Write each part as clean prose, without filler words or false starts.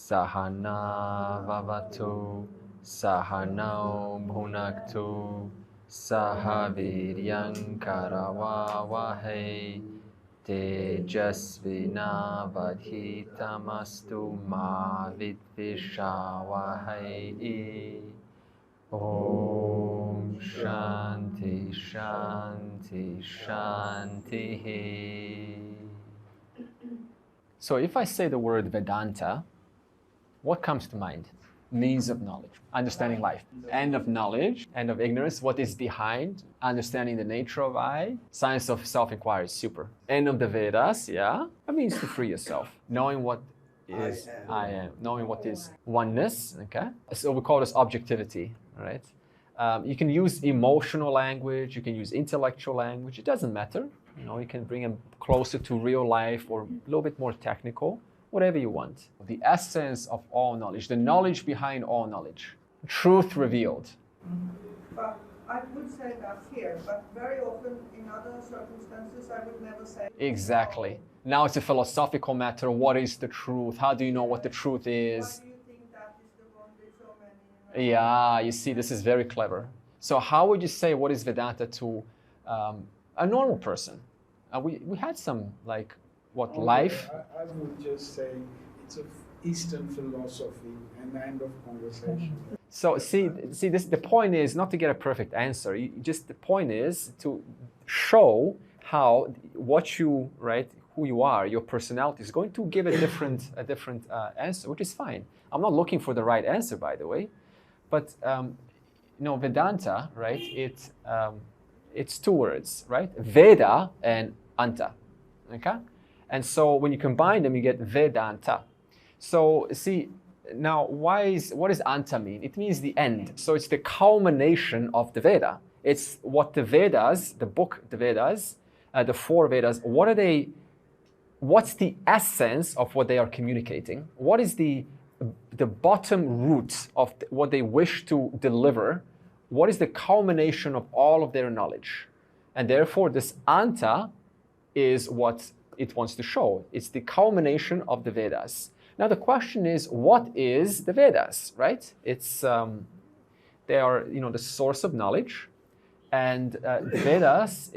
Sahana vavatu, Sahano bhunaktu, Sahaviryam karavavahe, Tejasvinavadhitamastu ma vidvishavahe. Om Shanti Shanti Shanti. So if I say the word Vedanta, what comes to mind? Means of knowledge, understanding life. End of knowledge, end of ignorance, what is behind, understanding the nature of I. Science of self-inquiry, super. End of the Vedas, yeah. That means to free yourself. Knowing what is I am, knowing what is oneness, okay? So we call this objectivity, right? You can use emotional language, you can use intellectual language, it doesn't matter. You know, you can bring them closer to real life or a little bit more technical, whatever you want. The essence of all knowledge, the knowledge behind all knowledge, truth revealed. But I would say that here, but very often in other circumstances I would never say. Exactly. Now it's a philosophical matter. What is the truth? How do you know what the truth is? Why do you think that is the one with so many? Yeah, you see, this is very clever. So how would you say what is Vedanta to a normal person? We had some, like, what, life? I would just say it's an Eastern philosophy and end of conversation. So see, the point is not to get a perfect answer. The point is to show how what you, right, who you are, your personality is going to give a different answer, which is fine. I'm not looking for the right answer, by the way, but Vedanta, right? It's two words, right? Veda and Anta, okay? And so when you combine them, you get Vedanta. So see, now what does Anta mean? It means the end. So it's the culmination of the Veda. It's what the Vedas, the book, the Vedas, the four Vedas, what's the essence of what they are communicating? What is the bottom root of what they wish to deliver? What is the culmination of all of their knowledge? And therefore, this Anta is what it wants to show. It's the culmination of the Vedas. Now the question is, what is the Vedas, right? It's they are, the source of knowledge, and the Vedas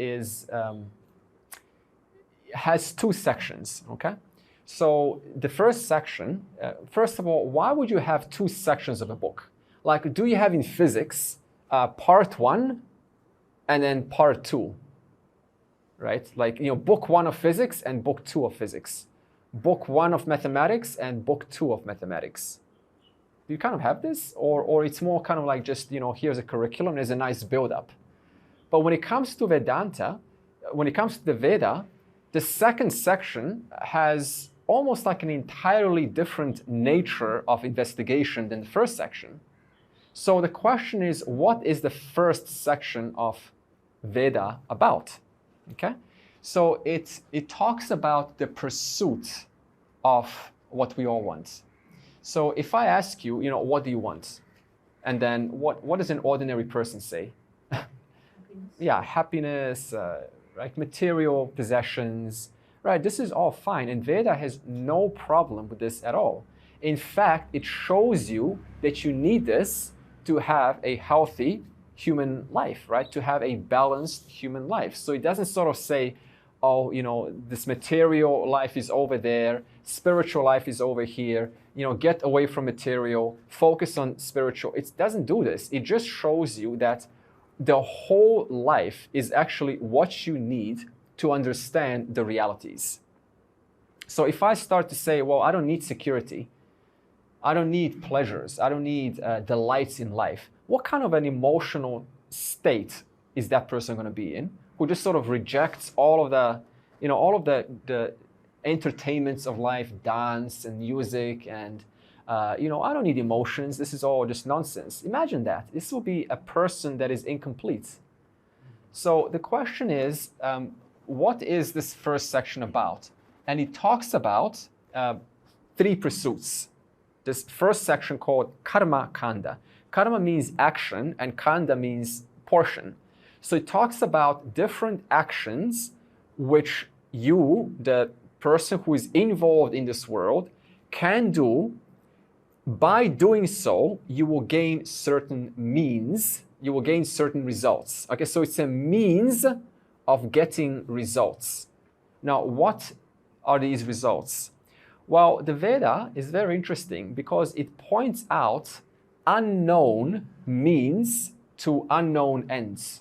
has two sections. Okay, so the first section, first of all, why would you have two sections of a book? Like, do you have in physics part 1 and then part 2? Right? Like, book 1 of physics and book 2 of physics. Book 1 of mathematics and book 2 of mathematics. Do you kind of have this? Or it's more kind of like just, here's a curriculum, there's a nice build-up. But when it comes to Vedanta, when it comes to the Veda, the second section has almost like an entirely different nature of investigation than the first section. So the question is, what is the first section of Veda about? Okay, so it talks about the pursuit of what we all want. So if I ask you, what do you want? And then what does an ordinary person say? Yeah, happiness, right? Material possessions, right? This is all fine. And Veda has no problem with this at all. In fact, it shows you that you need this to have a healthy human life, right? To have a balanced human life. So it doesn't sort of say, oh, this material life is over there, spiritual life is over here, get away from material, focus on spiritual. It doesn't do this. It just shows you that the whole life is actually what you need to understand the realities. So if I start to say, well, I don't need security, I don't need pleasures, I don't need delights in life, what kind of an emotional state is that person going to be in, who just sort of rejects all of the entertainments of life, dance and music, and I don't need emotions, this is all just nonsense. Imagine that. This will be a person that is incomplete. So the question is, what is this first section about? And it talks about 3 pursuits. This first section called karma kanda. Karma means action and kanda means portion. So it talks about different actions which you, the person who is involved in this world, can do By doing so, you will gain certain means, you will gain certain results. Okay, so it's a means of getting results. Now, what are these results? Well, the Veda is very interesting because it points out unknown means to unknown ends.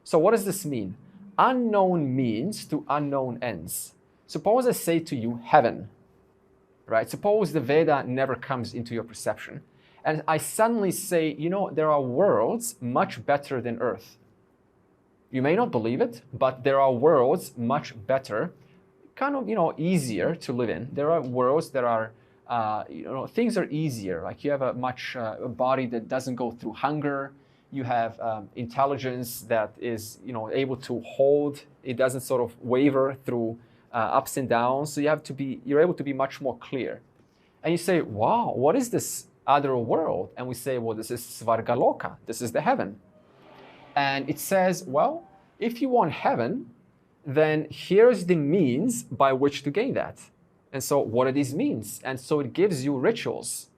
So what does this mean? Unknown means to unknown ends. Suppose I say to you, heaven, right? Suppose the Veda never comes into your perception, and I suddenly say, you know, there are worlds much better than Earth. You may not believe it, but there are worlds much better, kind of, you know, easier to live in. There are worlds that are, you know, things are easier. Like you have a body that doesn't go through hunger. You have intelligence that is, you know, able to hold. It doesn't sort of waver through ups and downs. So you're able to be much more clear. And you say, wow, what is this other world? And we say, well, this is Svargaloka. This is the heaven. And it says, well, if you want heaven, then here's the means by which to gain that. And so what are these means? And so it gives you rituals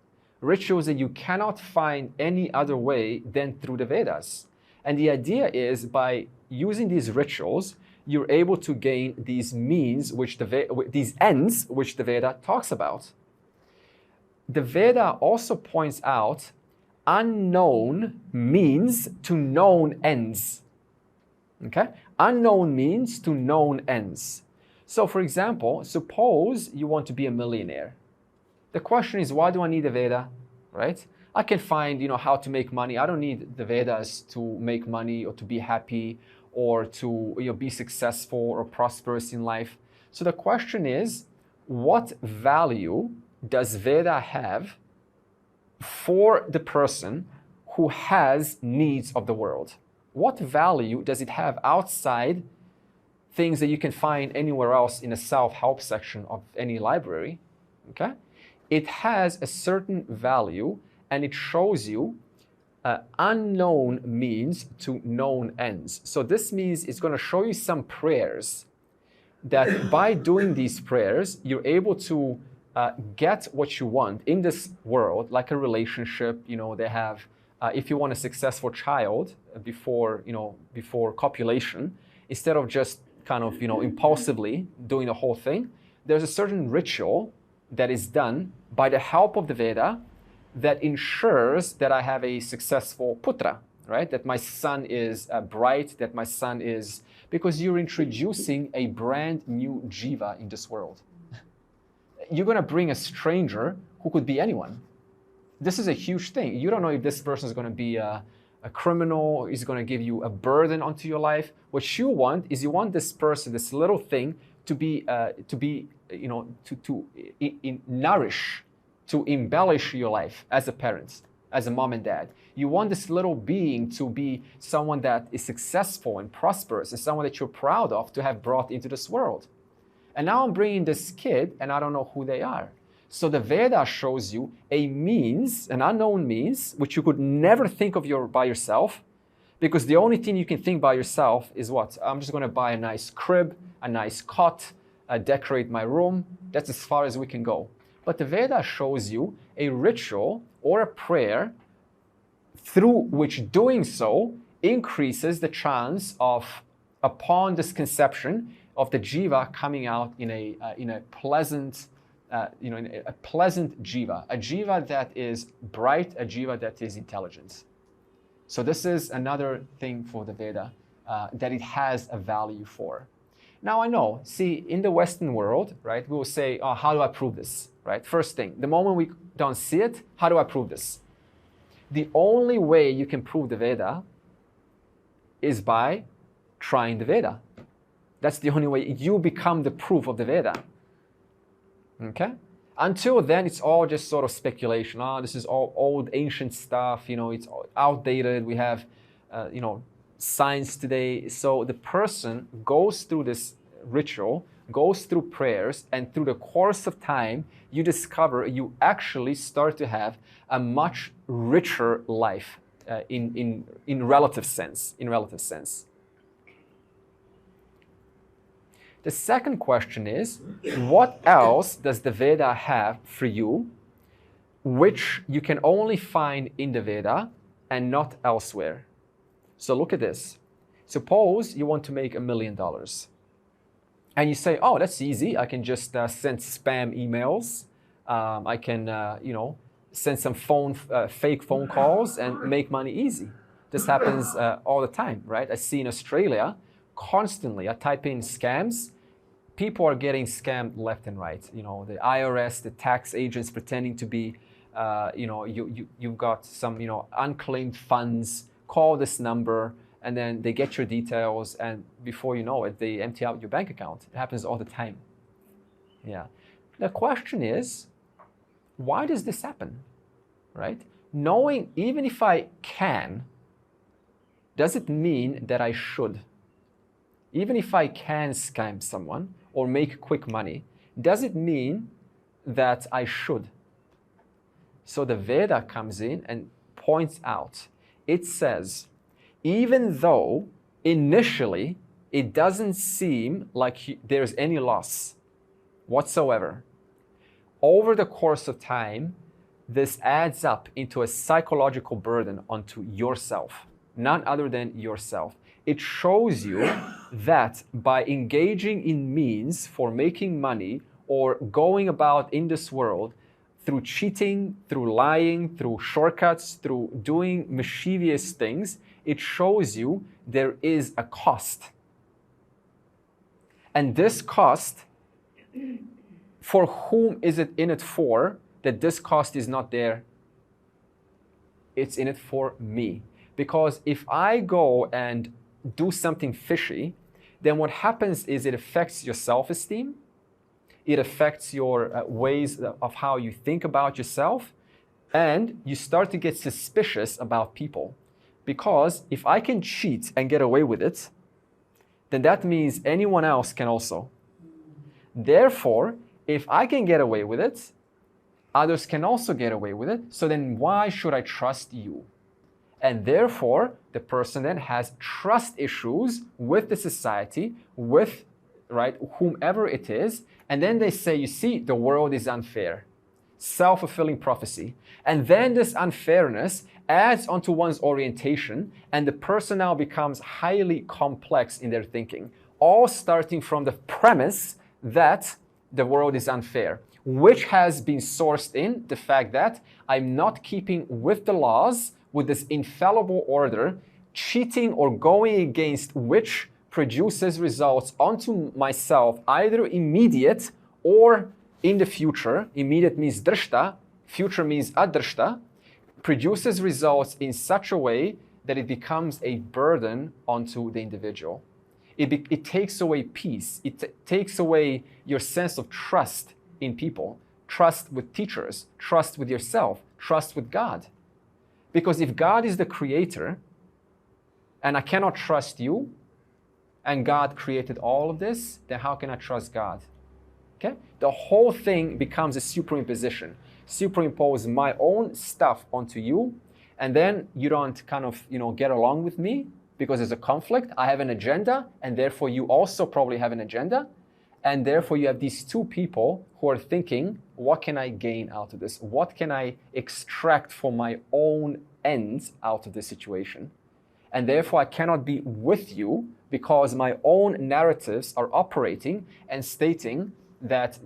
that you cannot find any other way than through the Vedas. And the idea is by using these rituals, you're able to gain these means, these ends, which the Veda talks about. The Veda also points out unknown means to known ends. Okay? Unknown means to known ends. So for example, suppose you want to be a millionaire. The question is, why do I need a Veda, right? I can find, you know, how to make money. I don't need the Vedas to make money or to be happy or to, you know, be successful or prosperous in life. So the question is, what value does Veda have for the person who has needs of the world? What value does it have outside things that you can find anywhere else in a self-help section of any library? Okay? It has a certain value, and it shows you unknown means to known ends. So this means it's going to show you some prayers that by doing these prayers, you're able to get what you want in this world, like a relationship. You know, they have, if you want a successful child before copulation, instead of just kind of, you know, impulsively doing the whole thing, there's a certain ritual that is done by the help of the Veda that ensures that I have a successful putra, right? That my son is bright, that my son is, because you're introducing a brand new jiva in this world. You're going to bring a stranger who could be anyone. This is a huge thing. You don't know if this person is going to be a criminal, is going to give you a burden onto your life. What you want is you want this person, this little thing, to be you know, to nourish, to embellish your life as a parent, as a mom and dad. You want this little being to be someone that is successful and prosperous and someone that you're proud of to have brought into this world. And now I'm bringing this kid and I don't know who they are. So the Veda shows you a means, an unknown means, which you could never think of by yourself, because the only thing you can think by yourself is what? I'm just going to buy a nice crib, a nice cot, decorate my room. That's as far as we can go. But the Veda shows you a ritual or a prayer through which doing so increases the chance of, upon this conception, of the jiva coming out in a pleasant, in a pleasant jiva, a jiva that is bright, a jiva that is intelligent. So this is another thing for the Veda that it has a value for. Now I know, see, in the Western world, right, we will say, oh, how do I prove this, right? First thing, the moment we don't see it, how do I prove this? The only way you can prove the Veda is by trying the Veda. That's the only way you become the proof of the Veda. Okay? Until then, it's all just sort of speculation. Oh, this is all old, ancient stuff. You know, it's outdated. We have, science today. So the person goes through this ritual, goes through prayers, and through the course of time, you discover you actually start to have a much richer life in relative sense. In relative sense. The second question is, what else does the Veda have for you which you can only find in the Veda and not elsewhere. So look at this. Suppose you want to make $1 million. And you say, oh, that's easy. I can just send spam emails. I can, send some fake phone calls and make money easy. This happens all the time, right? I see in Australia constantly. I type in scams. People are getting scammed left and right. The IRS, the tax agents pretending to be, you've got some, unclaimed funds. Call this number, and then they get your details, and before you know it, they empty out your bank account. It happens all the time. Yeah. The question is, why does this happen, right? Knowing, even if I can, does it mean that I should? Even if I can scam someone or make quick money, does it mean that I should? So the Veda comes in and points out, it says, even though initially it doesn't seem like there's any loss whatsoever, over the course of time, this adds up into a psychological burden onto yourself, none other than yourself. It shows you that by engaging in means for making money or going about in this world through cheating, through lying, through shortcuts, through doing mischievous things, it shows you there is a cost. And this cost, for whom is it in it for that this cost is not there? It's in it for me. Because if I go and do something fishy, then what happens is it affects your self-esteem. It affects your ways of how you think about yourself. And you start to get suspicious about people. Because if I can cheat and get away with it, then that means anyone else can also. Therefore, if I can get away with it, others can also get away with it. So then why should I trust you? And therefore, the person then has trust issues with the society, with whomever it is. And then they say, you see, the world is unfair. Self-fulfilling prophecy. And then this unfairness adds onto one's orientation, and the person now becomes highly complex in their thinking, all starting from the premise that the world is unfair, which has been sourced in the fact that I'm not keeping with the laws, with this infallible order, cheating or going against which produces results onto myself, either immediate or in the future. Immediate means drshta, future means adrshta, produces results in such a way that it becomes a burden onto the individual. It takes away peace. It takes away your sense of trust in people, trust with teachers, trust with yourself, trust with God. Because if God is the creator, and I cannot trust you, and God created all of this, then how can I trust God? Okay? The whole thing becomes a superimposition. Superimpose my own stuff onto you, and then you don't kind of, get along with me because there's a conflict. I have an agenda, and therefore you also probably have an agenda. And therefore you have these two people who are thinking, what can I gain out of this? What can I extract for my own ends out of this situation? And therefore I cannot be with you because my own narratives are operating and stating that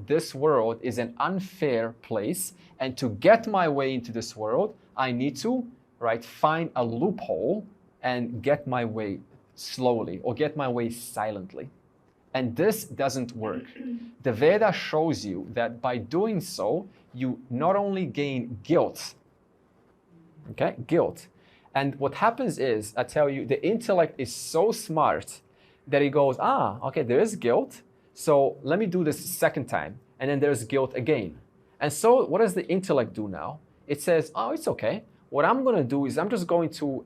this world is an unfair place, and to get my way into this world, I need to find a loophole and get my way slowly or get my way silently. And this doesn't work. The Veda shows you that by doing so, you not only gain guilt, guilt. And what happens is, I tell you, the intellect is so smart that it goes, there is guilt. So let me do this second time. And then there's guilt again. And so what does the intellect do now? It says, it's okay. What I'm going to do is I'm just going to,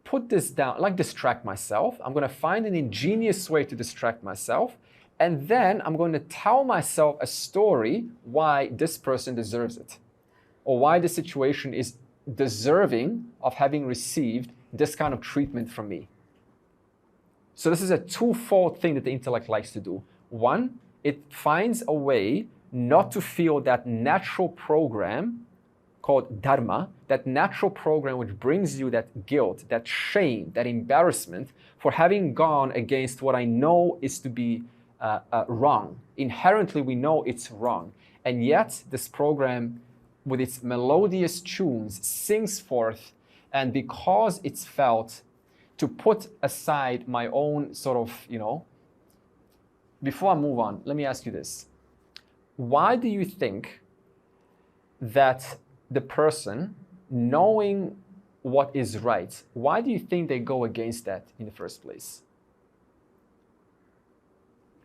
put this down, distract myself. I'm going to find an ingenious way to distract myself. And then I'm going to tell myself a story why this person deserves it, or why the situation is deserving of having received this kind of treatment from me. So this is a twofold thing that the intellect likes to do. One, it finds a way not to feel that natural program called dharma, that natural program which brings you that guilt, that shame, that embarrassment for having gone against what I know is to be wrong. Inherently, we know it's wrong. And yet, this program, with its melodious tunes, sings forth, and because it's felt, to put aside my own sort of, before I move on, let me ask you this. Why do you think that the person, knowing what is right, why do you think they go against that in the first place?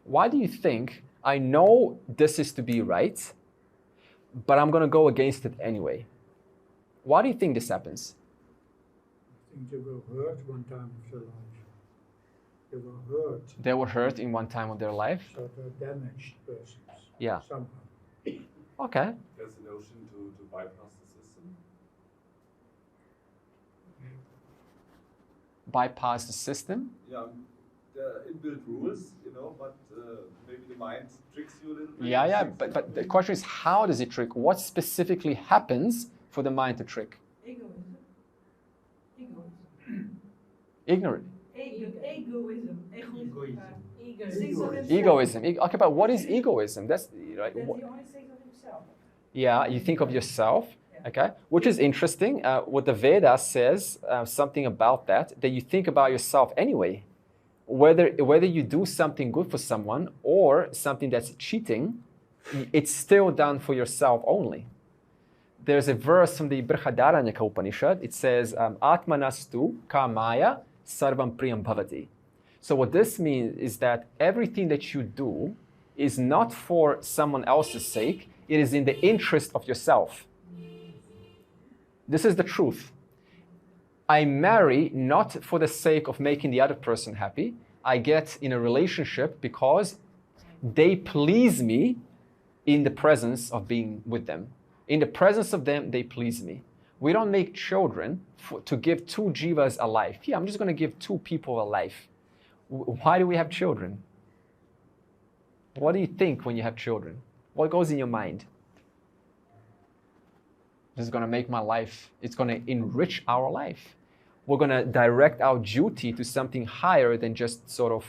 Why do you think, I know this is to be right, but I'm going to go against it anyway? Why do you think this happens? I think they were hurt one time of their life. They were hurt. They were hurt in one time of their life? So they're damaged persons. Yeah. Somehow. Okay. There's the notion to bypass the system. Bypass the system? Yeah, the inbuilt rules, but maybe the mind tricks you a little bit. Yeah, but the question is, how does it trick? What specifically happens for the mind to trick? Egoism. Ignorant. Egoism. Egoism. Okay, but what is egoism? That's right. That he only thinks of himself. Yeah, you think of yourself, okay? Which is interesting. What the Veda says, something about that you think about yourself anyway. Whether you do something good for someone or something that's cheating, it's still done for yourself only. There's a verse from the Brihadaranyaka Upanishad. It says, Atmanastu kamaya sarvam priyam bhavati. So what this means is that everything that you do is not for someone else's sake. It is in the interest of yourself. This is the truth. I marry not for the sake of making the other person happy. I get in a relationship because they please me in the presence of being with them. In the presence of them, they please me. We don't make children to give two jivas a life. Yeah, I'm just going to give two people a life. Why do we have children? What do you think when you have children? What goes in your mind? This is going to make my life, it's going to enrich our life. We're going to direct our duty to something higher than just sort of,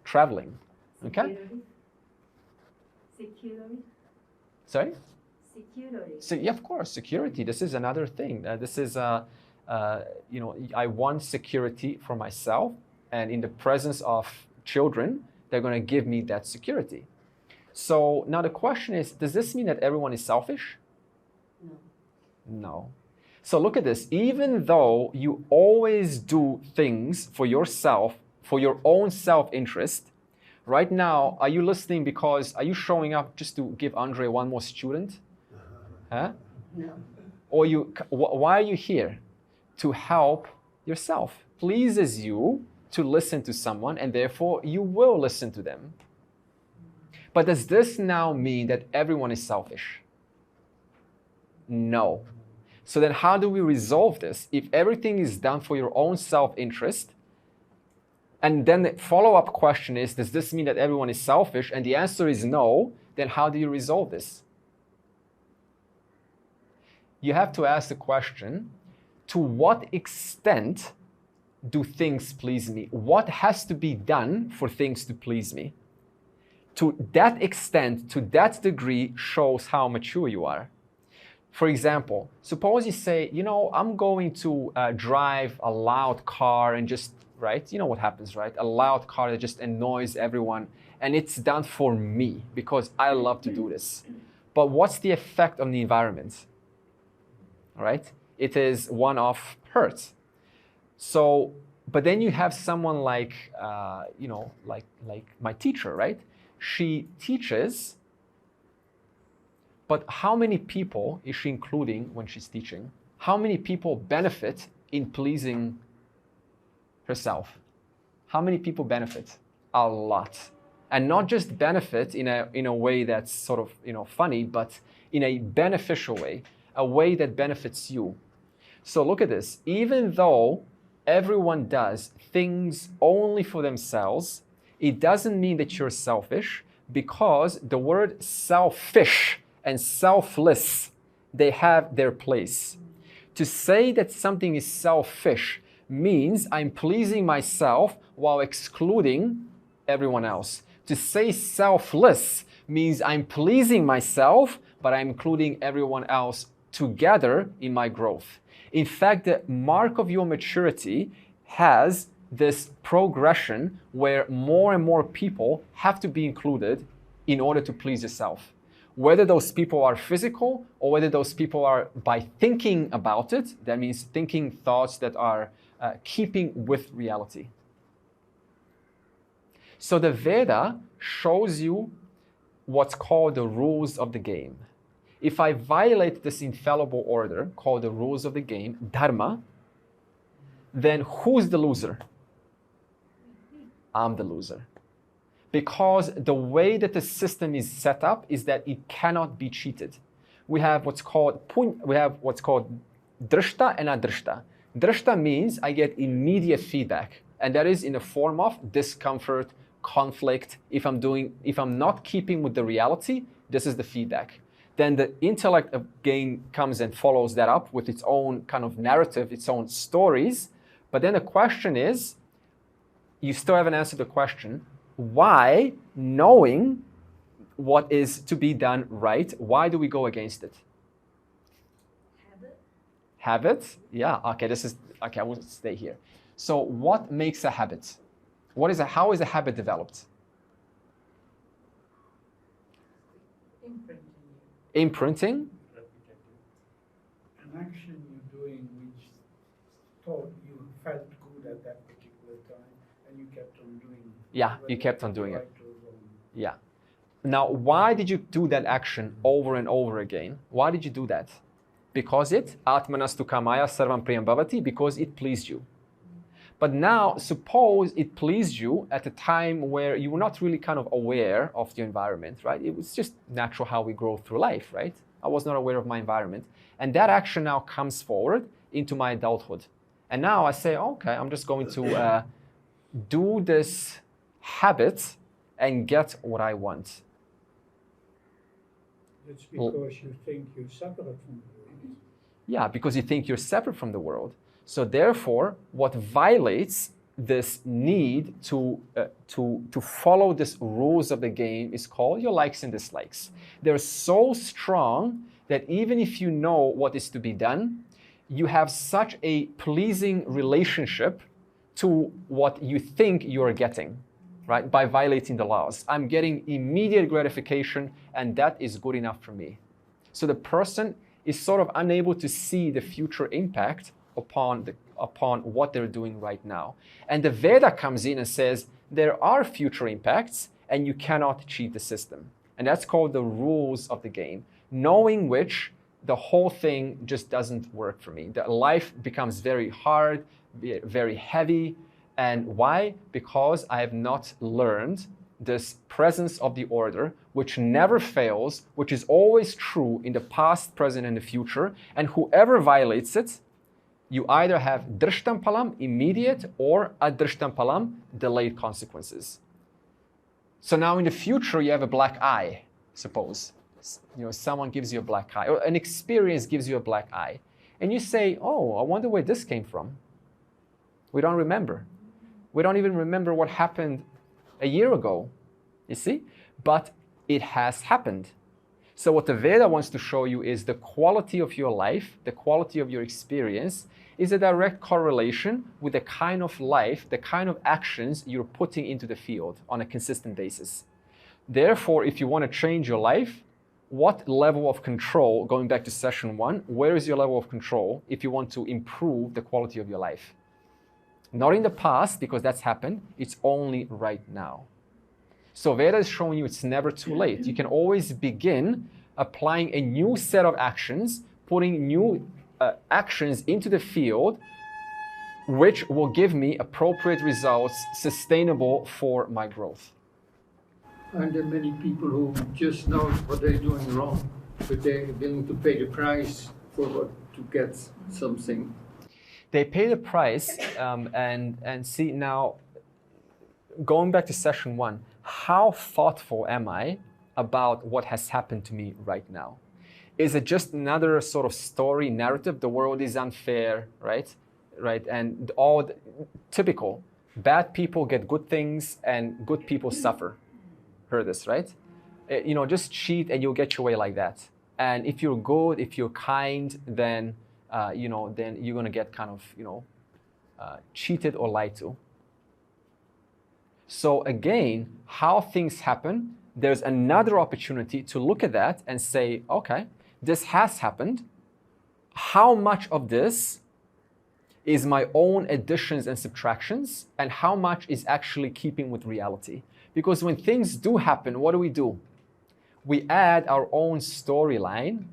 traveling. Okay? Security. Sorry? Security. So, yeah, of course, security. This is another thing. I want security for myself, and in the presence of children, they're going to give me that security. So now the question is, does this mean that everyone is selfish? No. No. So look at this. Even though you always do things for yourself, for your own self-interest, right now, are you listening because, are you showing up just to give Andre one more student? Huh? No. Or why are you here? To help yourself. Pleases you to listen to someone, and therefore you will listen to them. But does this now mean that everyone is selfish? No. So then how do we resolve this? If everything is done for your own self-interest, and then the follow-up question is, does this mean that everyone is selfish? And the answer is no, then how do you resolve this? You have to ask the question, to what extent do things please me? What has to be done for things to please me? To that extent, to that degree, shows how mature you are. For example, suppose you say, I'm going to drive a loud car and just, right? You know what happens, right? A loud car that just annoys everyone. And it's done for me because I love to do this. But what's the effect on the environment? Right? It is one of hurt. So, but then you have someone like, like my teacher, right? She teaches, but how many people is she including when she's teaching? How many people benefit in pleasing herself? How many people benefit? A lot. And not just benefit in a way that's sort of, funny, but in a beneficial way, a way that benefits you. So look at this. Even though everyone does things only for themselves, it doesn't mean that you're selfish, because the word selfish and selfless, they have their place. To say that something is selfish means I'm pleasing myself while excluding everyone else. To say selfless means I'm pleasing myself, but I'm including everyone else together in my growth. In fact, the mark of your maturity has this progression where more and more people have to be included in order to please yourself. Whether those people are physical or whether those people are by thinking about it, that means thinking thoughts that are keeping with reality. So the Veda shows you what's called the rules of the game. If I violate this infallible order called the rules of the game, dharma, then who's the loser? I'm the loser. Because the way that the system is set up is that it cannot be cheated. We have what's called drishta and adrishta. Drishta means I get immediate feedback, and that is in the form of discomfort, conflict. If I'm not keeping with the reality, this is the feedback. Then the intellect again comes and follows that up with its own kind of narrative, its own stories. But then the question is, you still haven't answered the question, why, knowing what is to be done right, why do we go against it? Habit? Yeah, okay, I will stay here. So what makes a habit? How is a habit developed? Imprinting? An action you're doing which thought you felt good at that particular time and you kept on doing it. Yeah, you kept on doing it. Yeah. Now, why did you do that action over and over again? Why did you do that? Because atmanastu kamaya sarvam priyam bhavati, because it pleased you. But now, suppose it pleased you at a time where you were not really kind of aware of the environment, right? It was just natural how we grow through life, right? I was not aware of my environment. And that action now comes forward into my adulthood. And now I say, okay, I'm just going to do this habit and get what I want. It's because you think you're separate from the world. Yeah, because you think you're separate from the world. So therefore, what violates this need to follow these rules of the game is called your likes and dislikes. They're so strong that even if you know what is to be done, you have such a pleasing relationship to what you think you're getting, right? By violating the laws. I'm getting immediate gratification, and that is good enough for me. So the person is sort of unable to see the future impact upon what they're doing right now. And the Veda comes in and says there are future impacts and you cannot cheat the system. And that's called the rules of the game, knowing which the whole thing just doesn't work for me. The life becomes very hard, very heavy. And why? Because I have not learned this presence of the order, which never fails, which is always true in the past, present, and the future. And whoever violates it, you either have drishtam palam, immediate, or adrishtam palam, delayed consequences. So now in the future, you have a black eye, suppose. Someone gives you a black eye, or an experience gives you a black eye. And you say, oh, I wonder where this came from. We don't remember. We don't even remember what happened a year ago, you see? But it has happened. So what the Veda wants to show you is the quality of your life, the quality of your experience is a direct correlation with the kind of life, the kind of actions you're putting into the field on a consistent basis. Therefore, if you want to change your life, what level of control, going back to session 1, where is your level of control if you want to improve the quality of your life? Not in the past, because that's happened, it's only right now. So Veda is showing you it's never too late. You can always begin applying a new set of actions, putting new actions into the field, which will give me appropriate results sustainable for my growth. Aren't there many people who just know what they're doing wrong, but they're willing to pay the price to get something? They pay the price and see now, going back to session 1, how thoughtful am I about what has happened to me right now? Is it just another sort of story, narrative? The world is unfair, right? Right, and all typical. Bad people get good things and good people suffer. Heard this, right? Just cheat and you'll get your way like that. And if you're good, if you're kind, then then you're gonna get kind of cheated or lied to. So again, how things happen, there's another opportunity to look at that and say, okay, this has happened. How much of this is my own additions and subtractions, and how much is actually keeping with reality? Because when things do happen, what do? We add our own storyline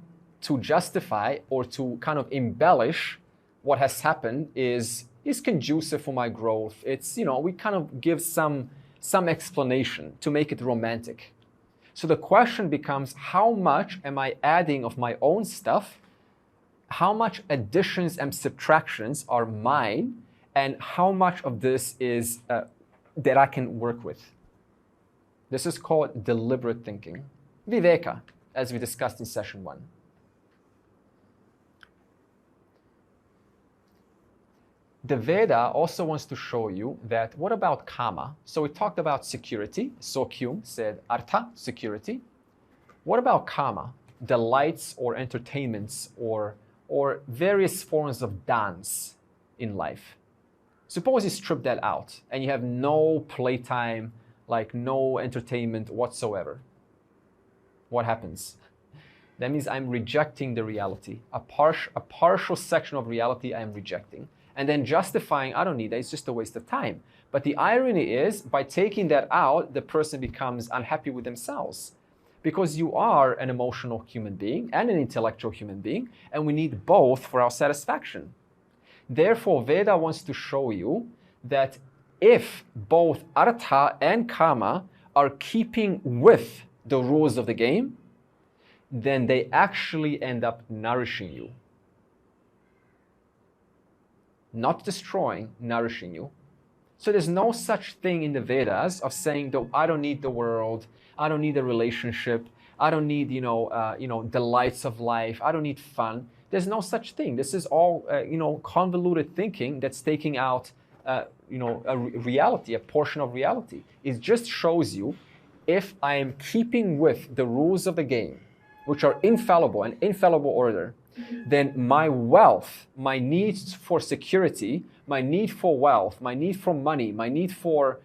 to justify or to kind of embellish what has happened is conducive for my growth. It's, we kind of give some explanation to make it romantic. So the question becomes, how much am I adding of my own stuff? How much additions and subtractions are mine, and how much of this is that I can work with? This is called deliberate thinking. Viveka, as we discussed in session 1. The Veda also wants to show you that what about karma? So we talked about security. Sokyum said artha, security. What about karma? Delights or entertainments or various forms of dance in life. Suppose you strip that out and you have no playtime, like no entertainment whatsoever. What happens? That means I'm rejecting the reality. A partial section of reality I am rejecting. And then justifying, I don't need that, it's just a waste of time. But the irony is, by taking that out, the person becomes unhappy with themselves. Because you are an emotional human being and an intellectual human being, and we need both for our satisfaction. Therefore, Veda wants to show you that if both artha and karma are keeping with the rules of the game, then they actually end up nourishing you. Not destroying, nourishing you. So there's no such thing in the Vedas of saying, I don't need the world, I don't need a relationship, I don't need, delights of life, I don't need fun. There's no such thing. This is all, convoluted thinking that's taking out, a reality, a portion of reality. It just shows you, if I am keeping with the rules of the game, which are infallible, an infallible order, then my wealth, my needs for security, my need for wealth, my need for money, my need for,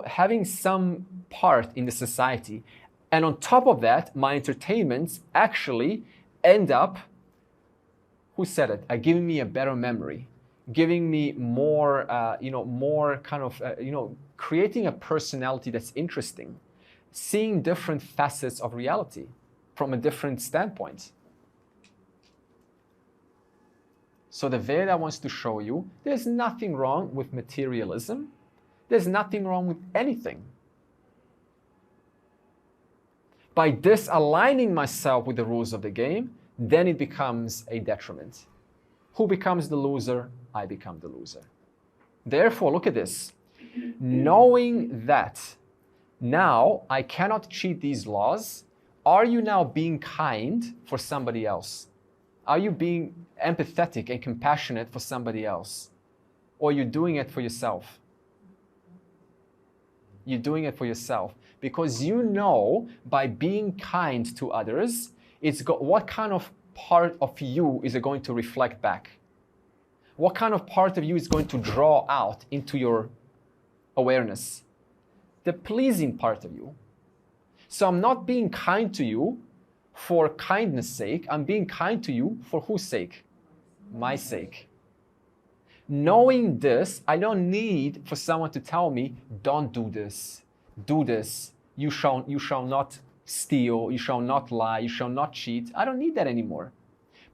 having some part in the society. And on top of that, my entertainments actually end up, who said it? Giving me a better memory, giving me more, more kind of, creating a personality that's interesting, seeing different facets of reality from a different standpoint. So the Veda wants to show you there's nothing wrong with materialism. There's nothing wrong with anything. By disaligning myself with the rules of the game, then it becomes a detriment. Who becomes the loser? I become the loser. Therefore, look at this. Knowing that now I cannot cheat these laws, are you now being kind for somebody else? Are you being empathetic and compassionate for somebody else? Or are you doing it for yourself? You're doing it for yourself because you know by being kind to others, what kind of part of you is it going to reflect back? What kind of part of you is going to draw out into your awareness? The pleasing part of you. So I'm not being kind to you for kindness' sake. I'm being kind to you for whose sake? My sake. Knowing this, I don't need for someone to tell me, don't do this, do this. You shall not steal, you shall not lie, you shall not cheat. I don't need that anymore.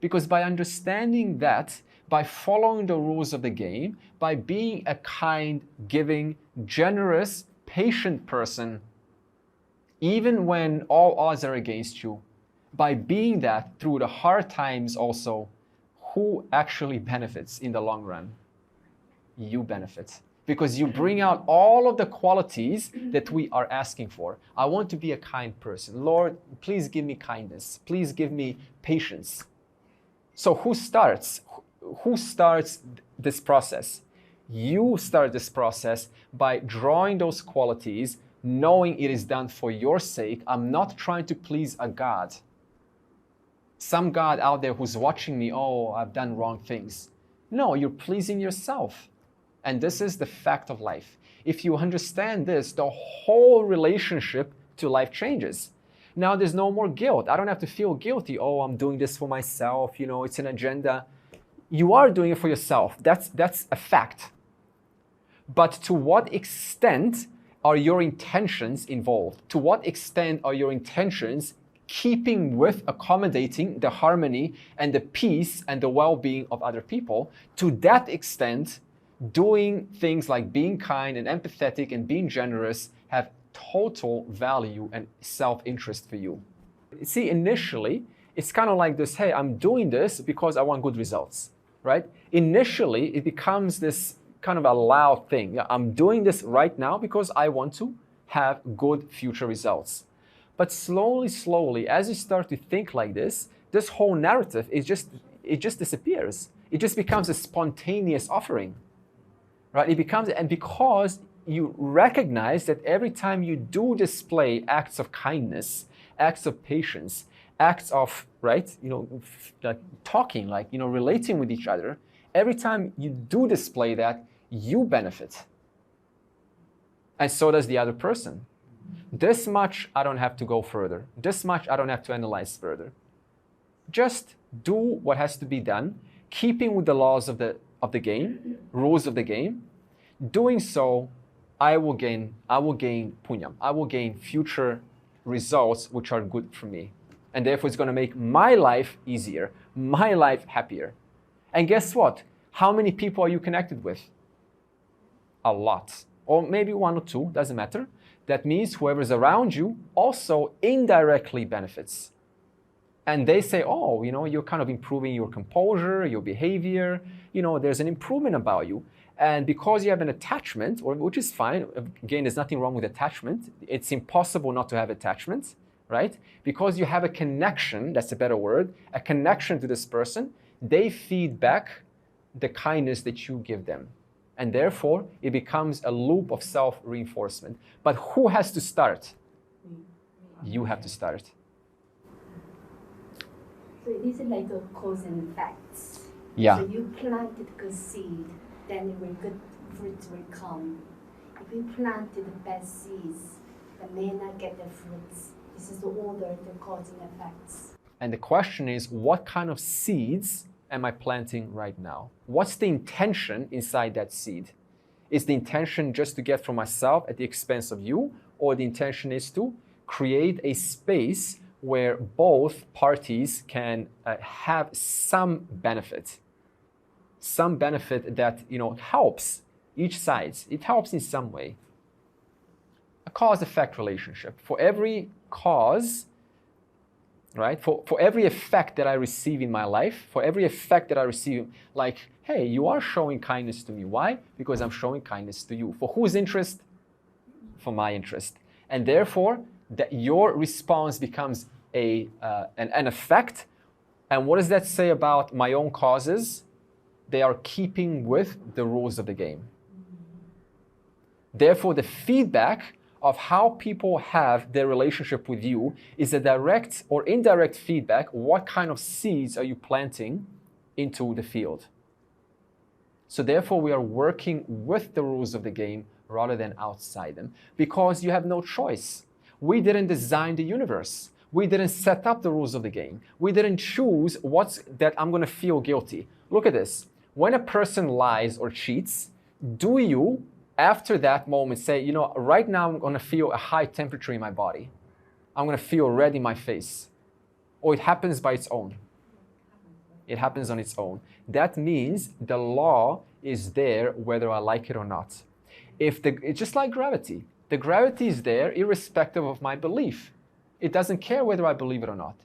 Because by understanding that, by following the rules of the game, by being a kind, giving, generous, patient person, even when all odds are against you, by being that through the hard times also, who actually benefits in the long run? You benefit. because you bring out all of the qualities that we are asking for. I want to be a kind person. Lord, please give me kindness. Please give me patience. So who starts? Who starts this process? You start this process by drawing those qualities, knowing it is done for your sake. I'm not trying to please a God. Some God out there who's watching me, oh, I've done wrong things. No, you're pleasing yourself. And this is the fact of life. If you understand this, the whole relationship to life changes. Now there's no more guilt. I don't have to feel guilty. Oh, I'm doing this for myself. You know, it's an agenda. You are doing it for yourself. That's a fact. But to what extent are your intentions involved? To what extent are your intentions keeping with accommodating the harmony and the peace and the well-being of other people? To that extent, doing things like being kind and empathetic and being generous have total value and self-interest for you. See, initially, it's kind of like this, hey, I'm doing this because I want good results, right? Initially, it becomes this kind of a loud thing. Yeah, I'm doing this right now because I want to have good future results. But slowly, as you start to think like this whole narrative it just disappears. It just becomes a spontaneous offering, right? It becomes, and because you recognize that every time you do display acts of kindness, acts of patience, acts of, right, like talking, like, relating with each other, every time you do display that, you benefit. And so does the other person. This much I don't have to go further. This much I don't have to analyze further. Just do what has to be done, keeping with the laws of the game, rules of the game. Doing so, I will gain punyam. I will gain future results which are good for me. And therefore it's going to make my life easier, my life happier. And guess what? How many people are you connected with? A lot. Or maybe one or two, doesn't matter. That means whoever's around you also indirectly benefits. And they say, oh, you're kind of improving your composure, your behavior, there's an improvement about you. And because you have an attachment, which is fine, again, there's nothing wrong with attachment. It's impossible not to have attachment, right? Because you have a connection, that's a better word, a connection to this person, they feed back the kindness that you give them. And therefore, it becomes a loop of self-reinforcement. But who has to start? You have to start. So it is like a cause and effects. Yeah. So you planted good seed, then good fruits will come. If you planted bad seeds, then may not get the fruits. This is the order, the cause and effects. And the question is, what kind of seeds am I planting right now? What's the intention inside that seed? Is the intention just to get for myself at the expense of you? Or the intention is to create a space where both parties can have some benefit? Some benefit that helps each side. It helps in some way. A cause-effect relationship. For every cause, right? For every effect that I receive in my life, for every effect that I receive, like, hey, you are showing kindness to me. Why? Because I'm showing kindness to you. For whose interest? For my interest. And therefore, that your response becomes an effect. And what does that say about my own causes? They are keeping with the rules of the game. Therefore, the feedback of how people have their relationship with you is a direct or indirect feedback. What kind of seeds are you planting into the field? So therefore, we are working with the rules of the game rather than outside them, because you have no choice. We didn't design the universe. We didn't set up the rules of the game. We didn't choose what's that I'm going to feel guilty. Look at this. When a person lies or cheats, do you, after that moment, say, right now I'm going to feel a high temperature in my body. I'm going to feel red in my face. Or it happens by its own. It happens on its own. That means the law is there whether I like it or not. It's just like gravity. The gravity is there irrespective of my belief. It doesn't care whether I believe it or not.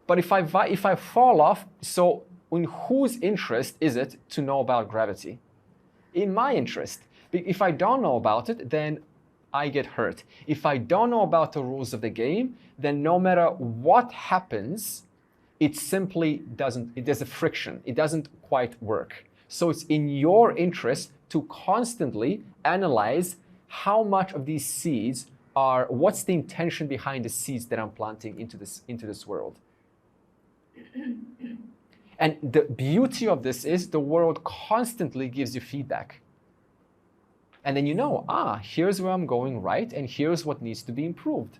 But if I fall off, so in whose interest is it to know about gravity? In my interest. If I don't know about it, then I get hurt. If I don't know about the rules of the game, then no matter what happens, it simply doesn't, there's a friction. It doesn't quite work. So it's in your interest to constantly analyze how much of these seeds are, what's the intention behind the seeds that I'm planting into this world. And the beauty of this is the world constantly gives you feedback. And then you know, here's where I'm going right, and here's what needs to be improved.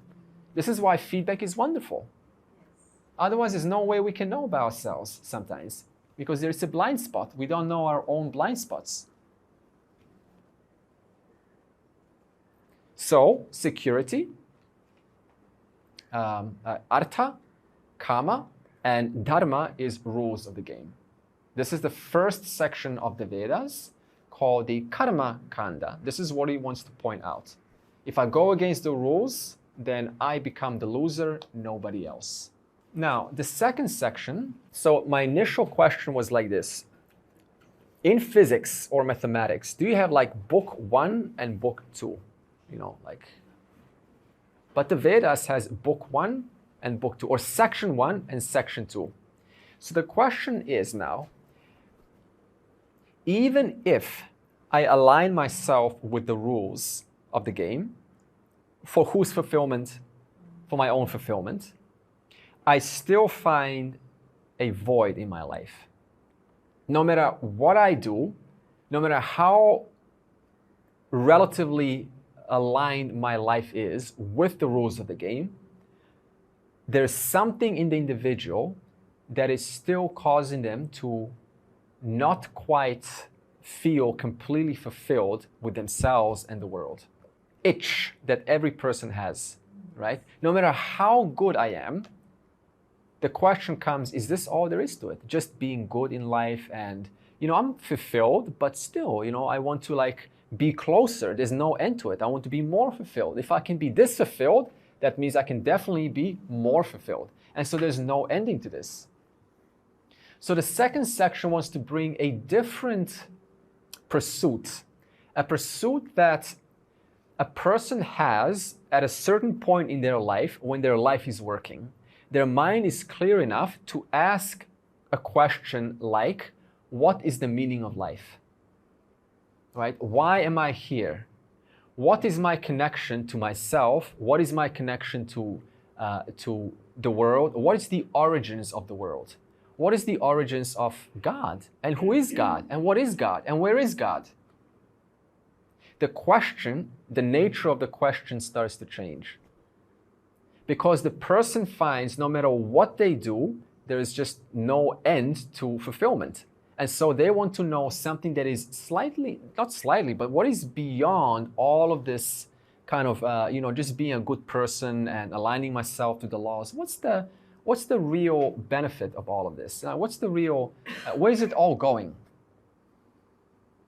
This is why feedback is wonderful. Otherwise, there's no way we can know about ourselves sometimes, because there's a blind spot. We don't know our own blind spots. So, security, artha, kama, and dharma is rules of the game. This is the first section of the Vedas, called the karma kanda. This is what he wants to point out. If I go against the rules, then I become the loser, nobody else. Now, the second section, so my initial question was like this. In physics or mathematics, do you have like book 1 and book 2? You know, like, but the Vedas has book 1 and book 2, or section 1 and section 2. So the question is now, even if I align myself with the rules of the game, for whose fulfillment? For my own fulfillment, I still find a void in my life. No matter what I do, no matter how relatively aligned my life is with the rules of the game, there's something in the individual that is still causing them to not quite feel completely fulfilled with themselves and the world. Itch that every person has, right? No matter how good I am, the question comes, is this all there is to it? Just being good in life and, I'm fulfilled, but still, I want to like be closer. There's no end to it. I want to be more fulfilled. If I can be this fulfilled, that means I can definitely be more fulfilled. And so there's no ending to this. So the second section wants to bring a different pursuit, a pursuit that a person has at a certain point in their life when their life is working. Their mind is clear enough to ask a question like, what is the meaning of life? Right? Why am I here? What is my connection to myself? What is my connection to the world? What is the origins of the world? What is the origins of God? And who is God? And what is God? And where is God? The question, the nature of the question starts to change. Because the person finds no matter what they do, there is just no end to fulfillment. And so they want to know something that is slightly, not slightly, but what is beyond all of this kind of, just being a good person and aligning myself to the laws. What's the real benefit of all of this? What's the real, where is it all going?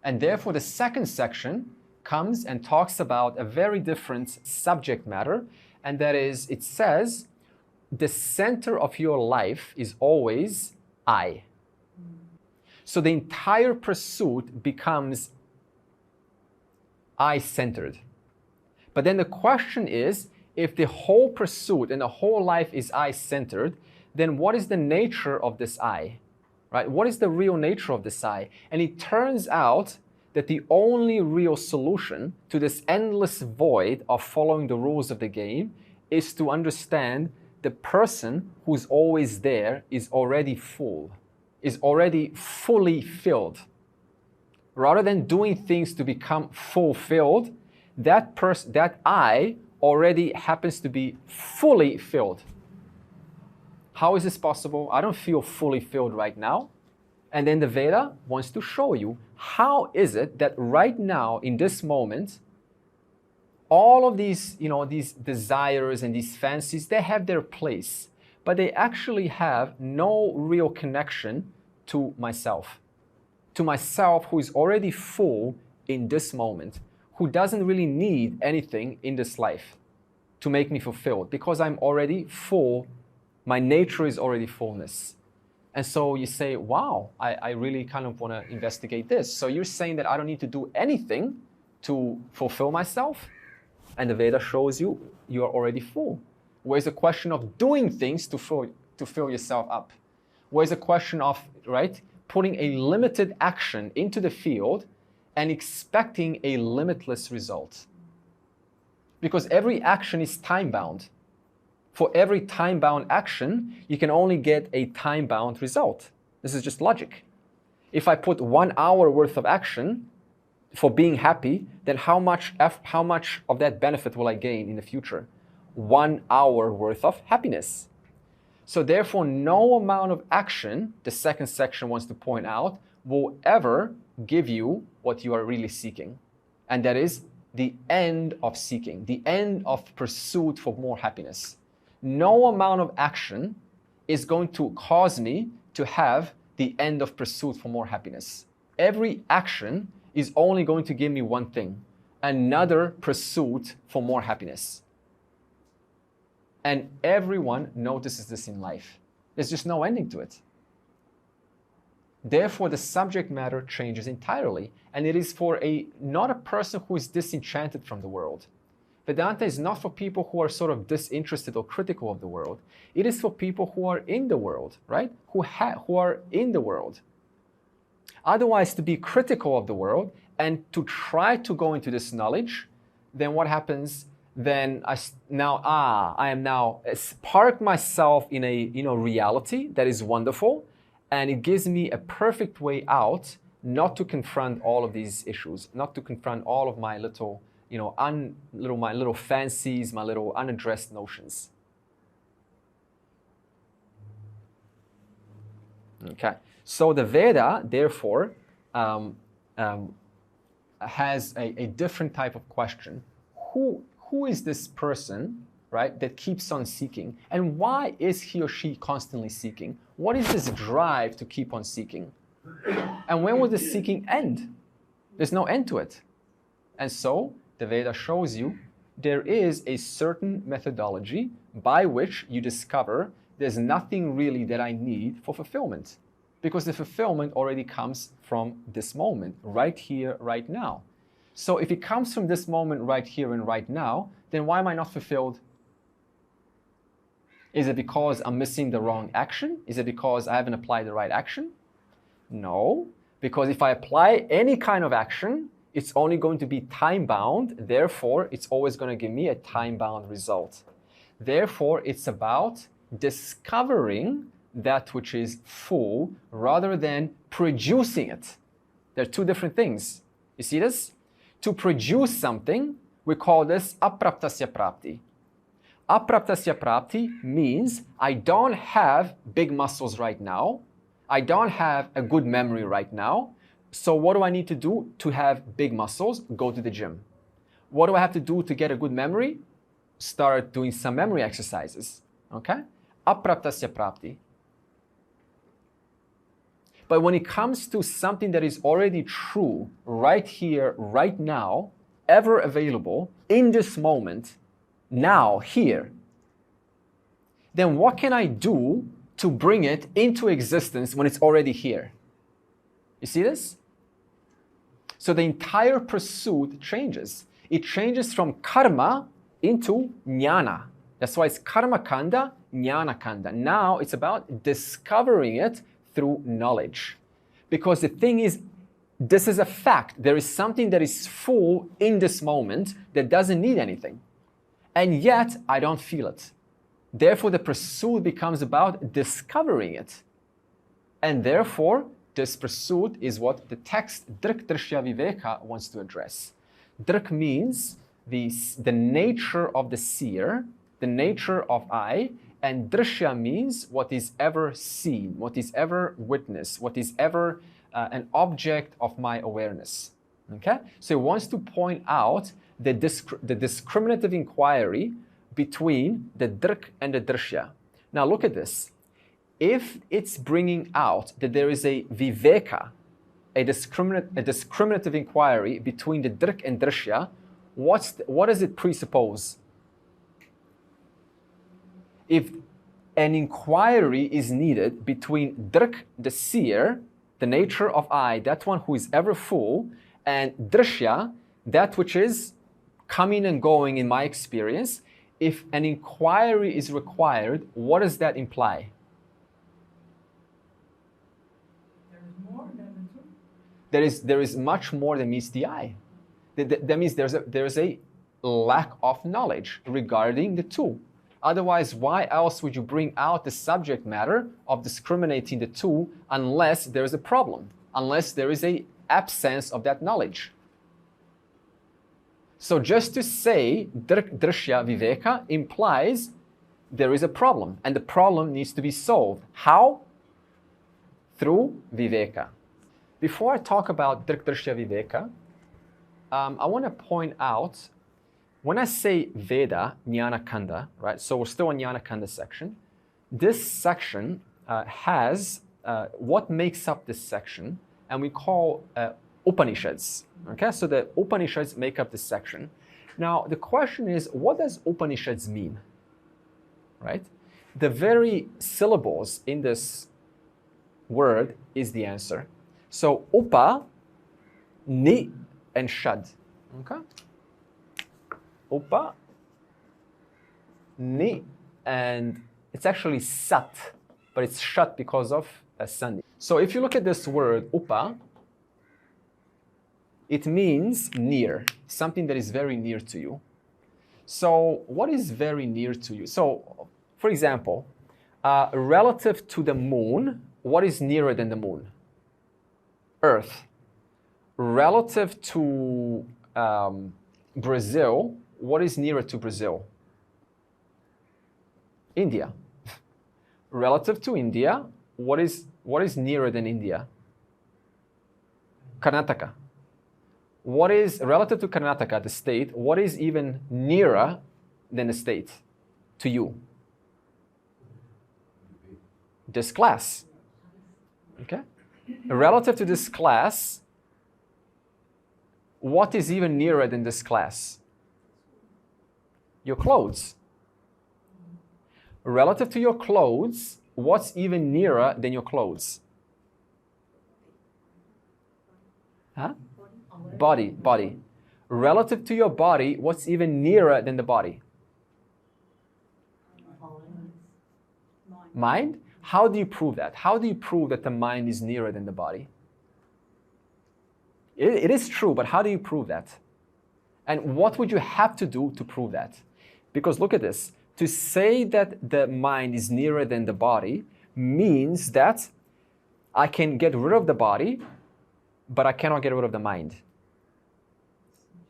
And therefore the second section comes and talks about a very different subject matter. And that is, it says, the center of your life is always I. So the entire pursuit becomes I-centered. But then the question is, if the whole pursuit and the whole life is I-centered, then what is the nature of this I? Right? What is the real nature of this I? And it turns out that the only real solution to this endless void of following the rules of the game is to understand the person who's always there is already full, is already fully filled. Rather than doing things to become fulfilled, that I already happens to be fully filled. How is this possible? I don't feel fully filled right now. And then the Veda wants to show you how is it that right now, in this moment, all of these, these desires and these fancies, they have their place, but they actually have no real connection to myself who is already full in this moment, who doesn't really need anything in this life to make me fulfilled, because I'm already full. My nature is already fullness. And so you say, wow, I really kind of want to investigate this. So you're saying that I don't need to do anything to fulfill myself? And the Veda shows you are already full. Where's the question of doing things to fill yourself up? Where's the question of, right, putting a limited action into the field and expecting a limitless result? Because every action is time-bound. For every time-bound action, you can only get a time-bound result. This is just logic. If I put 1 hour worth of action for being happy, then how much of that benefit will I gain in the future? 1 hour worth of happiness. So therefore, no amount of action, the second section wants to point out, will ever give you what you are really seeking. And that is the end of seeking, the end of pursuit for more happiness. No amount of action is going to cause me to have the end of pursuit for more happiness. Every action is only going to give me one thing, another pursuit for more happiness. And everyone notices this in life. There's just no ending to it. Therefore, the subject matter changes entirely, and it is for not a person who is disenchanted from the world. Vedanta is not for people who are sort of disinterested or critical of the world. It is for people who are in the world, right? Who are in the world. Otherwise, to be critical of the world and to try to go into this knowledge, then what happens? Then I am now park myself in a reality that is wonderful, and it gives me a perfect way out not to confront all of these issues, not to confront all of my little my little fancies, my little unaddressed notions. Okay, so the Veda, therefore, has a different type of question. Who is this person, right, that keeps on seeking? And why is he or she constantly seeking? What is this drive to keep on seeking? And when will the seeking end? There's no end to it. And so, the Veda shows you there is a certain methodology by which you discover there's nothing really that I need for fulfillment. Because the fulfillment already comes from this moment, right here, right now. So if it comes from this moment right here and right now, then why am I not fulfilled? Is it because I'm missing the wrong action? Is it because I haven't applied the right action? No, because if I apply any kind of action, it's only going to be time-bound. Therefore, it's always going to give me a time-bound result. Therefore, it's about discovering that which is full rather than producing it. They're two different things. You see this? To produce something, we call this apraptasya prapti. Apraptasya prapti means I don't have big muscles right now. I don't have a good memory right now. So what do I need to do to have big muscles? Go to the gym. What do I have to do to get a good memory? Start doing some memory exercises. Okay? Apraptasya prapti. But when it comes to something that is already true, right here, right now, ever available, in this moment, now, here, then what can I do to bring it into existence when it's already here? You see this? So the entire pursuit changes. It changes from karma into jnana. That's why it's karma kanda, jnana kanda. Now it's about discovering it through knowledge. Because the thing is, this is a fact. There is something that is full in this moment that doesn't need anything. And yet, I don't feel it. Therefore, the pursuit becomes about discovering it. And therefore, this pursuit is what the text Drg Drsya Viveka wants to address. Drg means the nature of the seer, the nature of I, and Drsya means what is ever seen, what is ever witnessed, what is ever an object of my awareness. Okay? So he wants to point out the discriminative inquiry between the Drg and the Drsya. Now look at this. If it's bringing out that there is a Viveka, a discriminative inquiry between the Drg and Drsya, what does it presuppose? If an inquiry is needed between Drg, the seer, the nature of I, that one who is ever full, and Drsya, that which is coming and going in my experience. If an inquiry is required, what does that imply? There is more than the two. There is much more than meets the eye. That means there's a lack of knowledge regarding the two. Otherwise, why else would you bring out the subject matter of discriminating the two unless there is a problem, unless there is an absence of that knowledge? So just to say Drg Drsya Viveka implies there is a problem, and the problem needs to be solved. How? Through Viveka. Before I talk about Drg Drsya Viveka, I want to point out, when I say Veda, Jnana Kanda, right? So we're still in Jnana Kanda section. This section has what makes up this section, and we call Upanishads. Okay, so the Upanishads make up this section. Now the question is, what does Upanishads mean? Right? The very syllables in this word is the answer. So Upa, Ni, and Shad. Okay? Upa, Ni, and it's actually Sat, but it's Shat because of Sandhi. So if you look at this word Upa, it means near, something that is very near to you. So what is very near to you? So, for example, relative to the moon, what is nearer than the moon? Earth. Relative to Brazil, what is nearer to Brazil? India. Relative to India, what is nearer than India? Karnataka. What is relative to Karnataka, the state, what is even nearer than the state to you? This class. Okay? Relative to this class, what is even nearer than this class? Your clothes. Relative to your clothes, what's even nearer than your clothes? Huh? Body. Relative to your body, what's even nearer than the body? Mind? How do you prove that? How do you prove that the mind is nearer than the body? It is true, but how do you prove that? And what would you have to do to prove that? Because look at this. To say that the mind is nearer than the body means that I can get rid of the body, but I cannot get rid of the mind.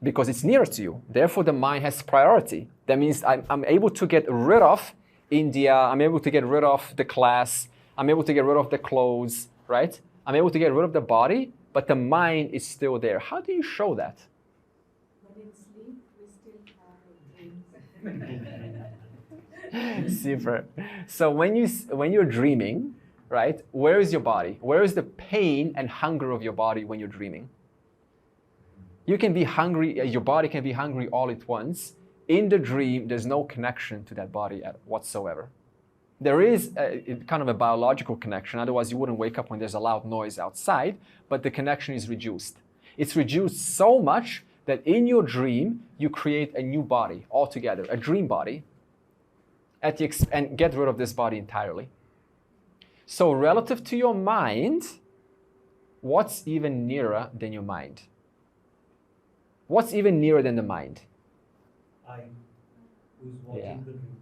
Because it's nearer to you. Therefore, the mind has priority. That means I'm able to get rid of India, I'm able to get rid of the class, I'm able to get rid of the clothes, right? I'm able to get rid of the body, but the mind is still there. How do you show that? But in sleep, we still have dreams. Super. So when you're dreaming, right, where is your body? Where is the pain and hunger of your body when you're dreaming? You can be hungry, your body can be hungry all at once. In the dream, there's no connection to that body whatsoever. There is kind of a biological connection, otherwise you wouldn't wake up when there's a loud noise outside, but the connection is reduced. It's reduced so much that in your dream, you create a new body altogether, a dream body, and get rid of this body entirely. So relative to your mind, what's even nearer than your mind? What's even nearer than the mind? I, who's watching the dream.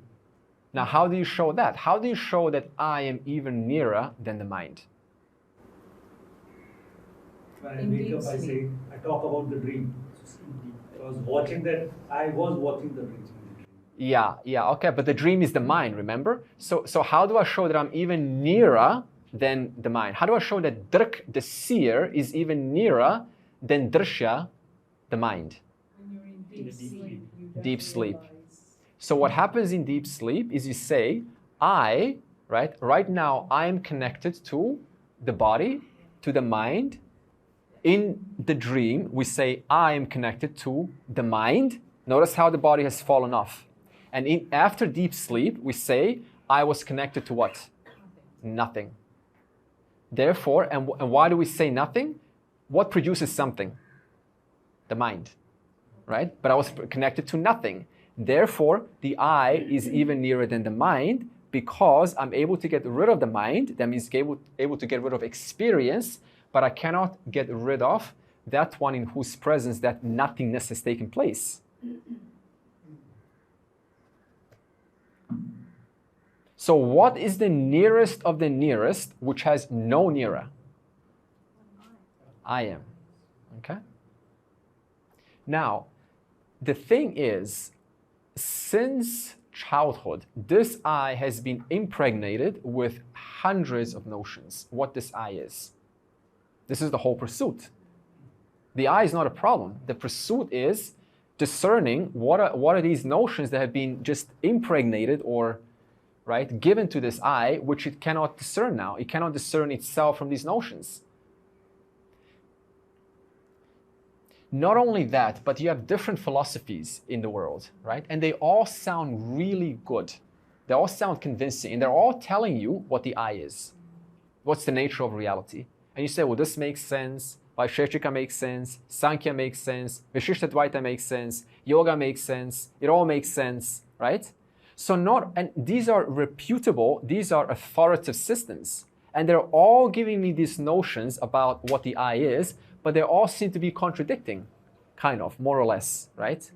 Now, how do you show that? How do you show that I am even nearer than the mind? When I wake up, I talk about the dream. I was watching the dream. Yeah, okay, but the dream is the mind, remember? So how do I show that I'm even nearer than the mind? How do I show that Drg, the seer, is even nearer than Drsya, the mind? When you're in deep sleep. you Deep just sleep. realize- So what happens in deep sleep is you say, right now I am connected to the body, to the mind. In the dream, we say, I am connected to the mind. Notice how the body has fallen off. And after deep sleep, we say, I was connected to what? Nothing. Therefore, and why do we say nothing? What produces something? The mind. right? But I was connected to nothing. Therefore, the I is even nearer than the mind because I'm able to get rid of the mind. That means able to get rid of experience, but I cannot get rid of that one in whose presence that nothingness has taken place. So what is the nearest of the nearest which has no nearer? I am. Okay? Now, the thing is, since childhood, this I has been impregnated with hundreds of notions what this I is. This is the whole pursuit. The I is not a problem. The pursuit is discerning what are these notions that have been just impregnated or given to this I, which it cannot discern now. It cannot discern itself from these notions. Not only that, but you have different philosophies in the world, right? And they all sound really good. They all sound convincing, and they're all telling you what the I is. What's the nature of reality? And you say, well, this makes sense. Vaisheshika makes sense. Sankhya makes sense. Vishishtadvaita makes sense. Yoga makes sense. It all makes sense, right? And these are reputable, these are authoritative systems. And they're all giving me these notions about what the I is, but they all seem to be contradicting, kind of, more or less, right?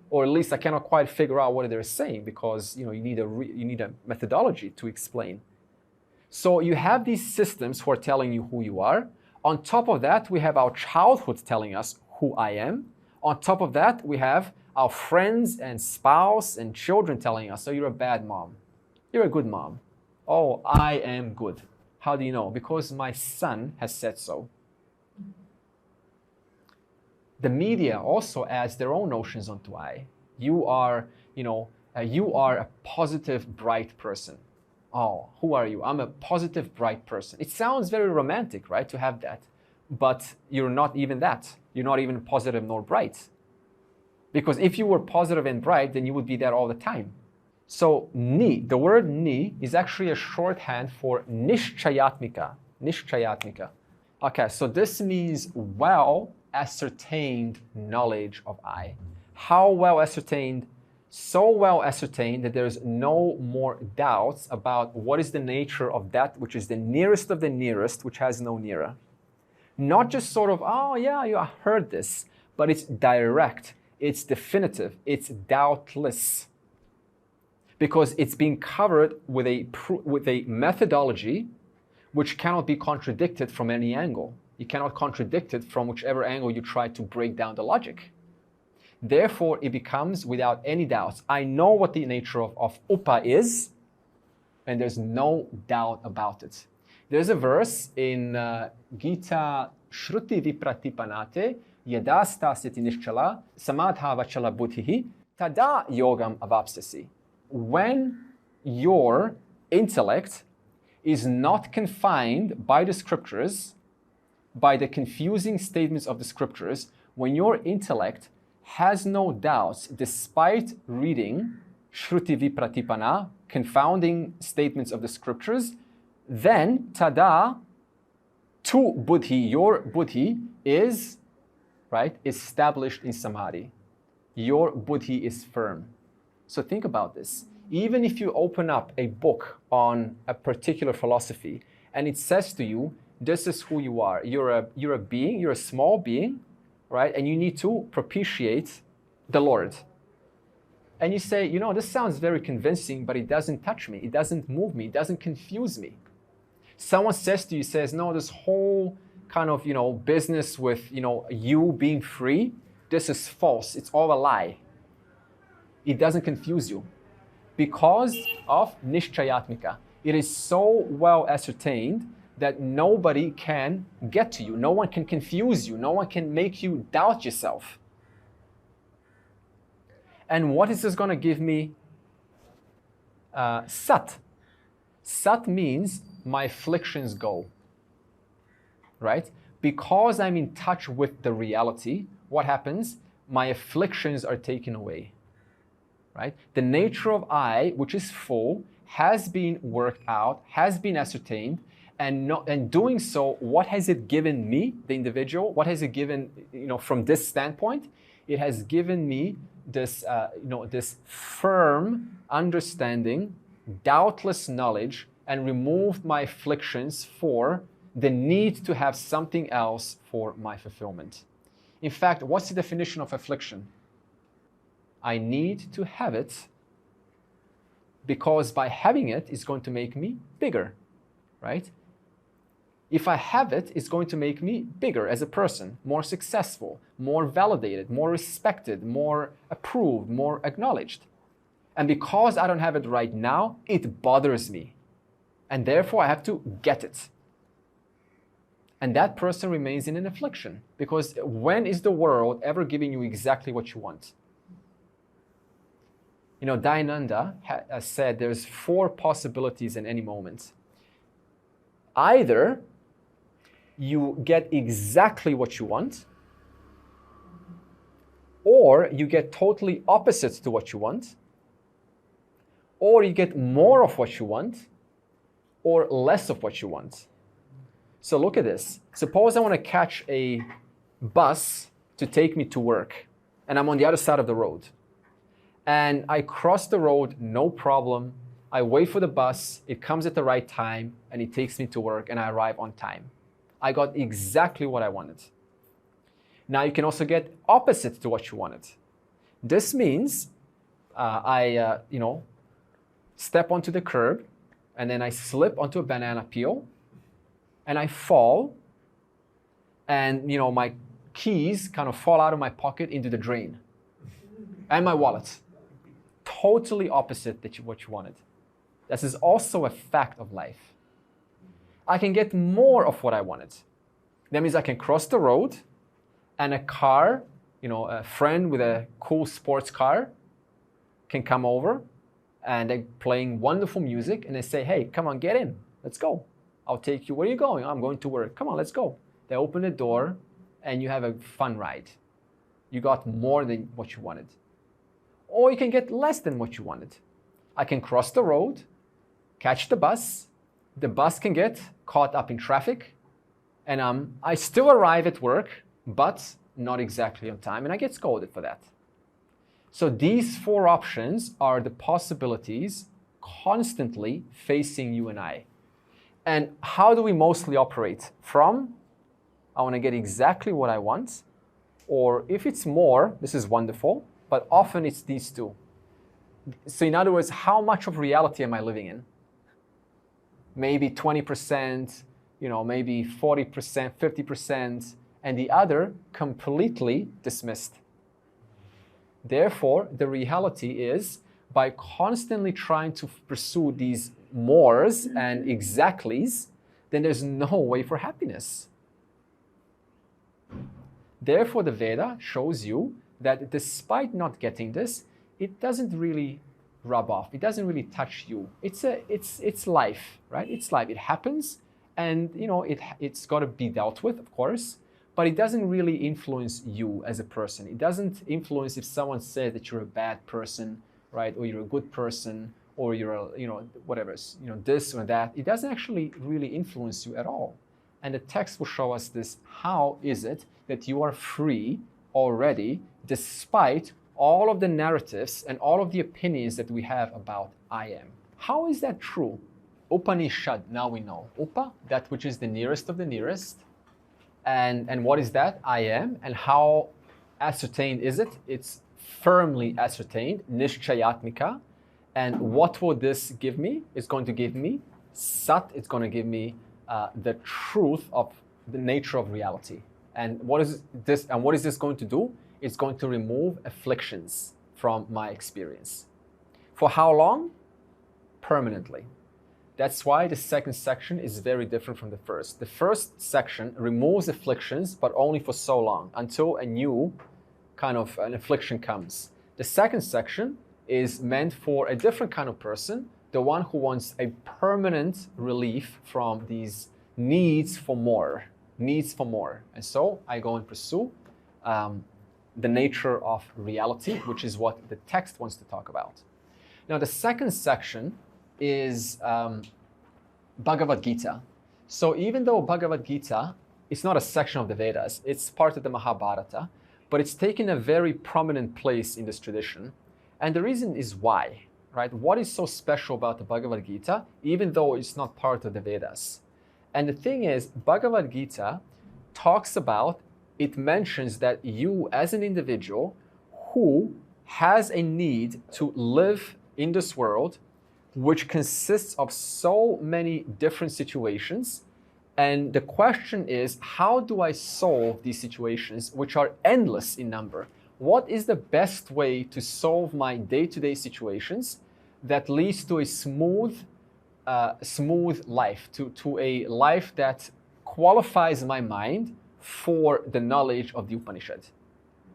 Or at least I cannot quite figure out what they're saying because you need a methodology to explain. So you have these systems who are telling you who you are. On top of that, we have our childhood telling us who I am. On top of that, we have our friends and spouse and children telling us, oh, you're a bad mom. You're a good mom. Oh, I am good. How do you know? Because my son has said so. The media also adds their own notions onto I. You are a positive, bright person. Oh, who are you? I'm a positive, bright person. It sounds very romantic, right, to have that. But you're not even that. You're not even positive nor bright. Because if you were positive and bright, then you would be there all the time. So ni, the word ni is actually a shorthand for nishchayatmika. Nishchayatmika. Okay, so this means well ascertained knowledge of I. How well ascertained? So well ascertained that there's no more doubts about what is the nature of that which is the nearest of the nearest, which has no nearer. Not just sort of, oh yeah, you heard this, but it's direct. It's definitive, it's doubtless, because it's being covered with a methodology which cannot be contradicted from any angle. You cannot contradict it from whichever angle you try to break down the logic. Therefore, it becomes without any doubts. I know what the nature of upa is, and there's no doubt about it. There's a verse in Gita Shruti Vipratipanate, Yadastasyati nishchala, samadha vachala buddhihi, tada yogam avapsasi. When your intellect is not confined by the scriptures, by the confusing statements of the scriptures, when your intellect has no doubts despite reading Shruti Vipratipana, confounding statements of the scriptures, then tada, tu buddhi, your buddhi is established in samadhi. Your buddhi is firm. So think about this. Even if you open up a book on a particular philosophy and it says to you, this is who you are. You're a being, you're a small being, right? And you need to propitiate the Lord. And you say, this sounds very convincing, but it doesn't touch me. It doesn't move me. It doesn't confuse me. Someone says to you, says, no, this whole kind of, business with, you being free, this is false. It's all a lie. It doesn't confuse you because of nishchayatmika. It is so well ascertained that nobody can get to you. No one can confuse you. No one can make you doubt yourself. And what is this going to give me? Sat. Sat means my afflictions go. Right? Because I'm in touch with the reality, what happens? My afflictions are taken away. Right? The nature of I, which is full, has been worked out, has been ascertained, and doing so, what has it given me, the individual? What has it given, from this standpoint? It has given me this, this firm understanding, doubtless knowledge, and removed my afflictions for the need to have something else for my fulfillment. In fact, what's the definition of affliction? I need to have it because by having it, it's going to make me bigger, right? If I have it, it's going to make me bigger as a person, more successful, more validated, more respected, more approved, more acknowledged. And because I don't have it right now, it bothers me. And therefore, I have to get it. And that person remains in an affliction. Because when is the world ever giving you exactly what you want? You know, Dayananda said there's 4 possibilities in any moment. Either you get exactly what you want, or you get totally opposite to what you want, or you get more of what you want, or less of what you want. So look at this. Suppose I want to catch a bus to take me to work, and I'm on the other side of the road. And I cross the road, no problem. I wait for the bus, it comes at the right time, and it takes me to work, and I arrive on time. I got exactly what I wanted. Now you can also get opposite to what you wanted. This means I step onto the curb, and then I slip onto a banana peel, and I fall, and my keys kind of fall out of my pocket into the drain, and my wallet. Totally opposite to what you wanted. This is also a fact of life. I can get more of what I wanted. That means I can cross the road, and a car, a friend with a cool sports car can come over, and they're playing wonderful music, and they say, hey, come on, get in, let's go. I'll take you, where are you going? I'm going to work, come on, let's go. They open the door, and you have a fun ride. You got more than what you wanted. Or you can get less than what you wanted. I can cross the road, catch the bus can get caught up in traffic, and I still arrive at work, but not exactly on time, and I get scolded for that. So these 4 options are the possibilities constantly facing you and I. And how do we mostly operate? From, I want to get exactly what I want, or if it's more, this is wonderful, but often it's these 2. So in other words, how much of reality am I living in? Maybe 20%, maybe 40%, 50%, and the other completely dismissed. Therefore, the reality is, by constantly trying to pursue these mores and exactlies, then there's no way for happiness. Therefore, the Veda shows you that despite not getting this, it doesn't really rub off. It doesn't really touch you. It's life, right? It's life. It happens, and it's got to be dealt with, of course, but it doesn't really influence you as a person. It doesn't influence if someone says that you're a bad person, right? Or you're a good person, or you're whatever, this or that. It doesn't actually really influence you at all. And the text will show us this. How is it that you are free already, despite all of the narratives and all of the opinions that we have about I am? How is that true? Upanishad, now we know. Upa, that which is the nearest of the nearest. And what is that? I am. And how ascertained is it? It's firmly ascertained, nishchayatmika. And what will this give me? It's going to give me sat. It's going to give me the truth of the nature of reality. And what is this? And what is this going to do? It's going to remove afflictions from my experience. For how long? Permanently. That's why the second section is very different from the first. The first section removes afflictions, but only for so long, until a new kind of an affliction comes. The second section is meant for a different kind of person, the one who wants a permanent relief from these needs for more. And so I go and pursue the nature of reality, which is what the text wants to talk about. Now, the second section is Bhagavad Gita. So even though Bhagavad Gita is not a section of the Vedas, it's part of the Mahabharata, but it's taken a very prominent place in this tradition. And the reason is why, right? What is so special about the Bhagavad Gita, even though it's not part of the Vedas? And the thing is, Bhagavad Gita talks about, it mentions that you as an individual who has a need to live in this world, which consists of so many different situations. And the question is, how do I solve these situations, which are endless in number? What is the best way to solve my day-to-day situations that leads to a smooth life, to a life that qualifies my mind for the knowledge of the Upanishad?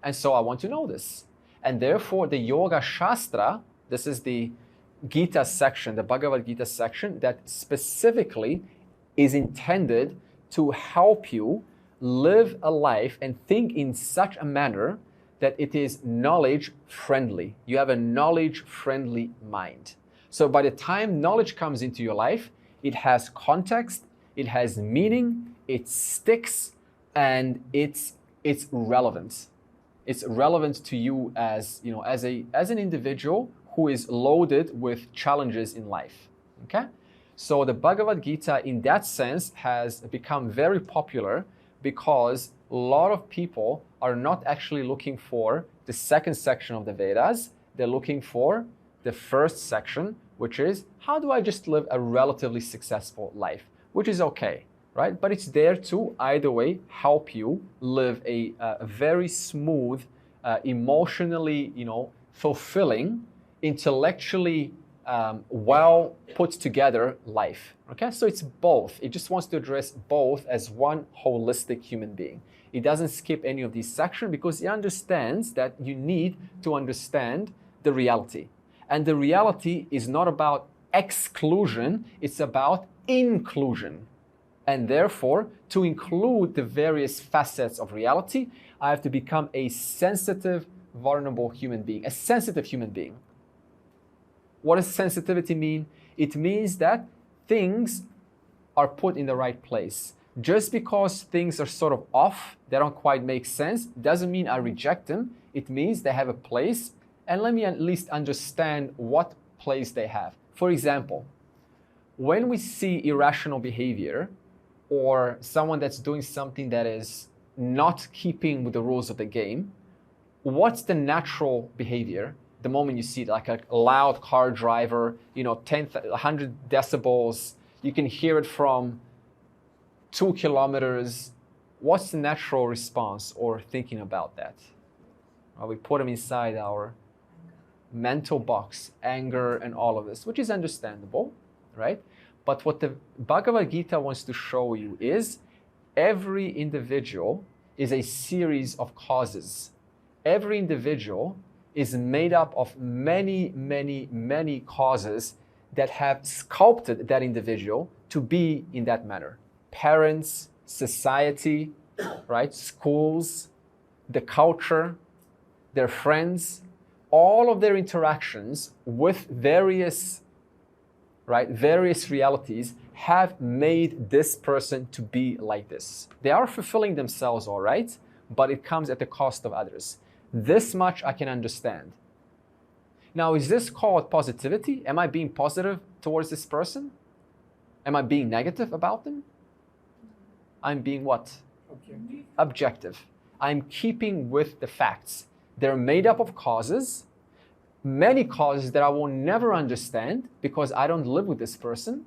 And so I want to know this. And therefore, the Yoga Shastra, this is the Gita section, the Bhagavad Gita section, that specifically is intended to help you live a life and think in such a manner that it is knowledge friendly. You have a knowledge friendly mind. So by the time knowledge comes into your life, it has context, it has meaning, it sticks, and it's relevant. It's relevant to you as, you know, as an individual who is loaded with challenges in life. Okay? So the Bhagavad Gita in that sense has become very popular because a lot of people are not actually looking for the second section of the Vedas. They're looking for the first section, which is, how do I just live a relatively successful life? Which is okay, right? But it's there to either way help you live a very smooth, emotionally, fulfilling, intellectually well put together life. Okay, so it's both. It just wants to address both as one holistic human being. It doesn't skip any of these sections because it understands that you need to understand the reality. And the reality is not about exclusion, it's about inclusion. And therefore, to include the various facets of reality, I have to become a sensitive, vulnerable human being, a sensitive human being. What does sensitivity mean? It means that things are put in the right place. Just because things are sort of off, they don't quite make sense, doesn't mean I reject them. It means they have a place, and let me at least understand what place they have. For example, when we see irrational behavior or someone that's doing something that is not keeping with the rules of the game, what's the natural behavior? The moment you see it, like a loud car driver, 100 decibels, you can hear it from 2 kilometers. What's the natural response or thinking about that? Well, we put them inside our mental box, anger and all of this, which is understandable, right? But what the Bhagavad Gita wants to show you is every individual is a series of causes. Every individual is made up of many, many, many causes that have sculpted that individual to be in that manner. Parents, society, right? Schools, the culture, their friends, all of their interactions with various realities have made this person to be like this. They are fulfilling themselves, all right, but it comes at the cost of others. This much I can understand. Now, is this called positivity? Am I being positive towards this person? Am I being negative about them? I'm being what? Objective. I'm keeping with the facts. They're made up of causes, many causes that I will never understand because I don't live with this person.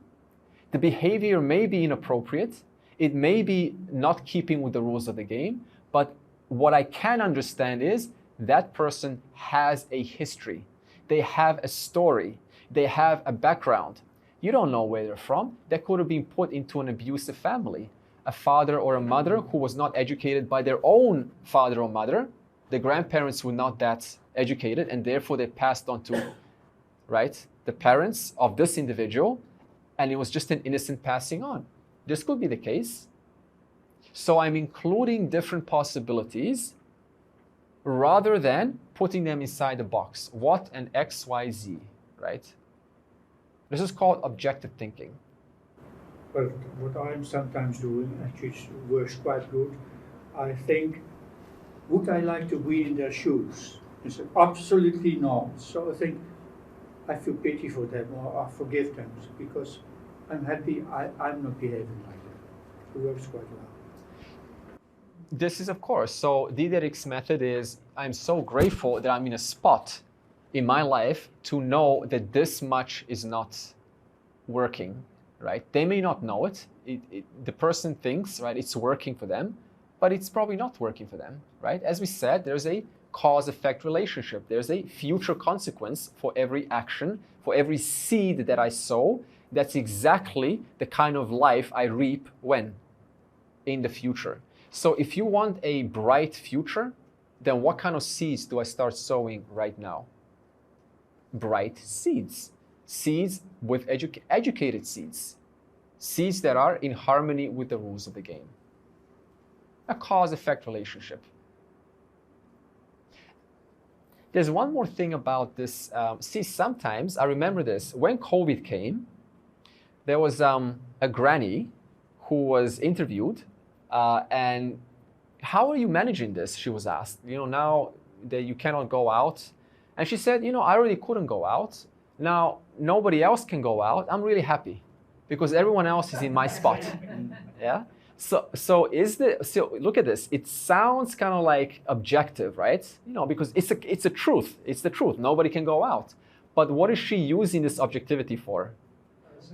The behavior may be inappropriate. It may be not keeping with the rules of the game, but what I can understand is that person has a history. They have a story. They have a background. You don't know where they're from. They could have been put into an abusive family. A father or a mother who was not educated by their own father or mother. The grandparents were not that educated, and therefore they passed on to, the parents of this individual, and it was just an innocent passing on. This could be the case. So I'm including different possibilities rather than putting them inside a box. What an XYZ, right? This is called objective thinking. But what I'm sometimes doing actually works quite good. I think would I like to be in their shoes? He said, absolutely not. So I think I feel pity for them, or I forgive them, because I'm happy I'm not behaving like that. It works quite well. This is, of course, so Diderik's method is, I'm so grateful that I'm in a spot in my life to know that this much is not working, right? They may not know it. The person thinks, right, it's working for them, but it's probably not working for them, right? As we said, there's a cause-effect relationship. There's a future consequence for every action, for every seed that I sow. That's exactly the kind of life I reap when? In the future. So if you want a bright future, then what kind of seeds do I start sowing right now? Bright seeds. Seeds with educated seeds. Seeds that are in harmony with the rules of the game. A cause-effect relationship. There's one more thing about this. See, sometimes, I remember this, when COVID came, there was a granny who was interviewed, and how are you managing this? She was asked, now that you cannot go out. And she said, I really couldn't go out. Now, nobody else can go out. I'm really happy because everyone else is in my spot. Yeah. So look at this. It sounds kind of like objective, right? Because it's a truth. It's the truth. Nobody can go out. But what is she using this objectivity for?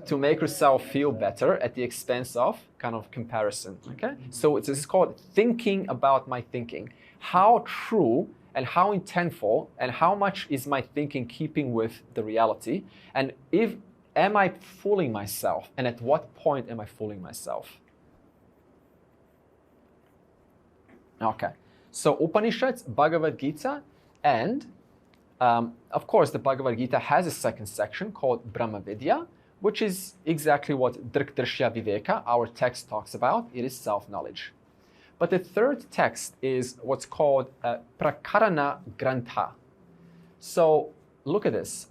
To make herself feel better at the expense of kind of comparison. Okay. So this is called thinking about my thinking. How true and how intentful and how much is my thinking keeping with the reality? And am I fooling myself? And at what point am I fooling myself? Okay, so Upanishads, Bhagavad Gita, and of course the Bhagavad Gita has a second section called Brahma Vidya, which is exactly what Drg Drsya Viveka, our text, talks about. It is self-knowledge. But the third text is what's called Prakarana Grantha. So look at this.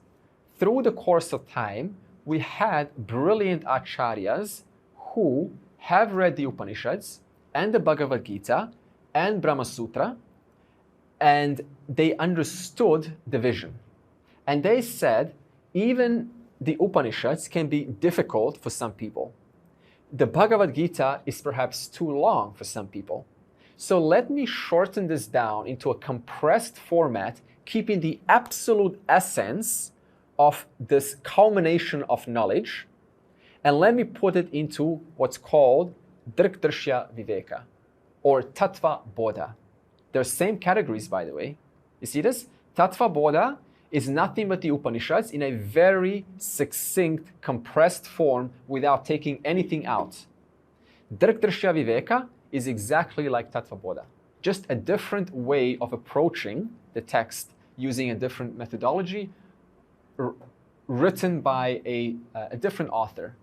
Through the course of time, we had brilliant acharyas who have read the Upanishads and the Bhagavad Gita and Brahma Sutra, and they understood the vision. And they said, even the Upanishads can be difficult for some people. The Bhagavad Gita is perhaps too long for some people. So let me shorten this down into a compressed format, keeping the absolute essence of this culmination of knowledge, and let me put it into what's called Drg Drsya Viveka, or Tattva Bodha. They're same categories, by the way. You see this? Tattva Bodha is nothing but the Upanishads in a very succinct, compressed form without taking anything out. Drg Drsya Viveka is exactly like Tattva Bodha, just a different way of approaching the text using a different methodology written by a different author.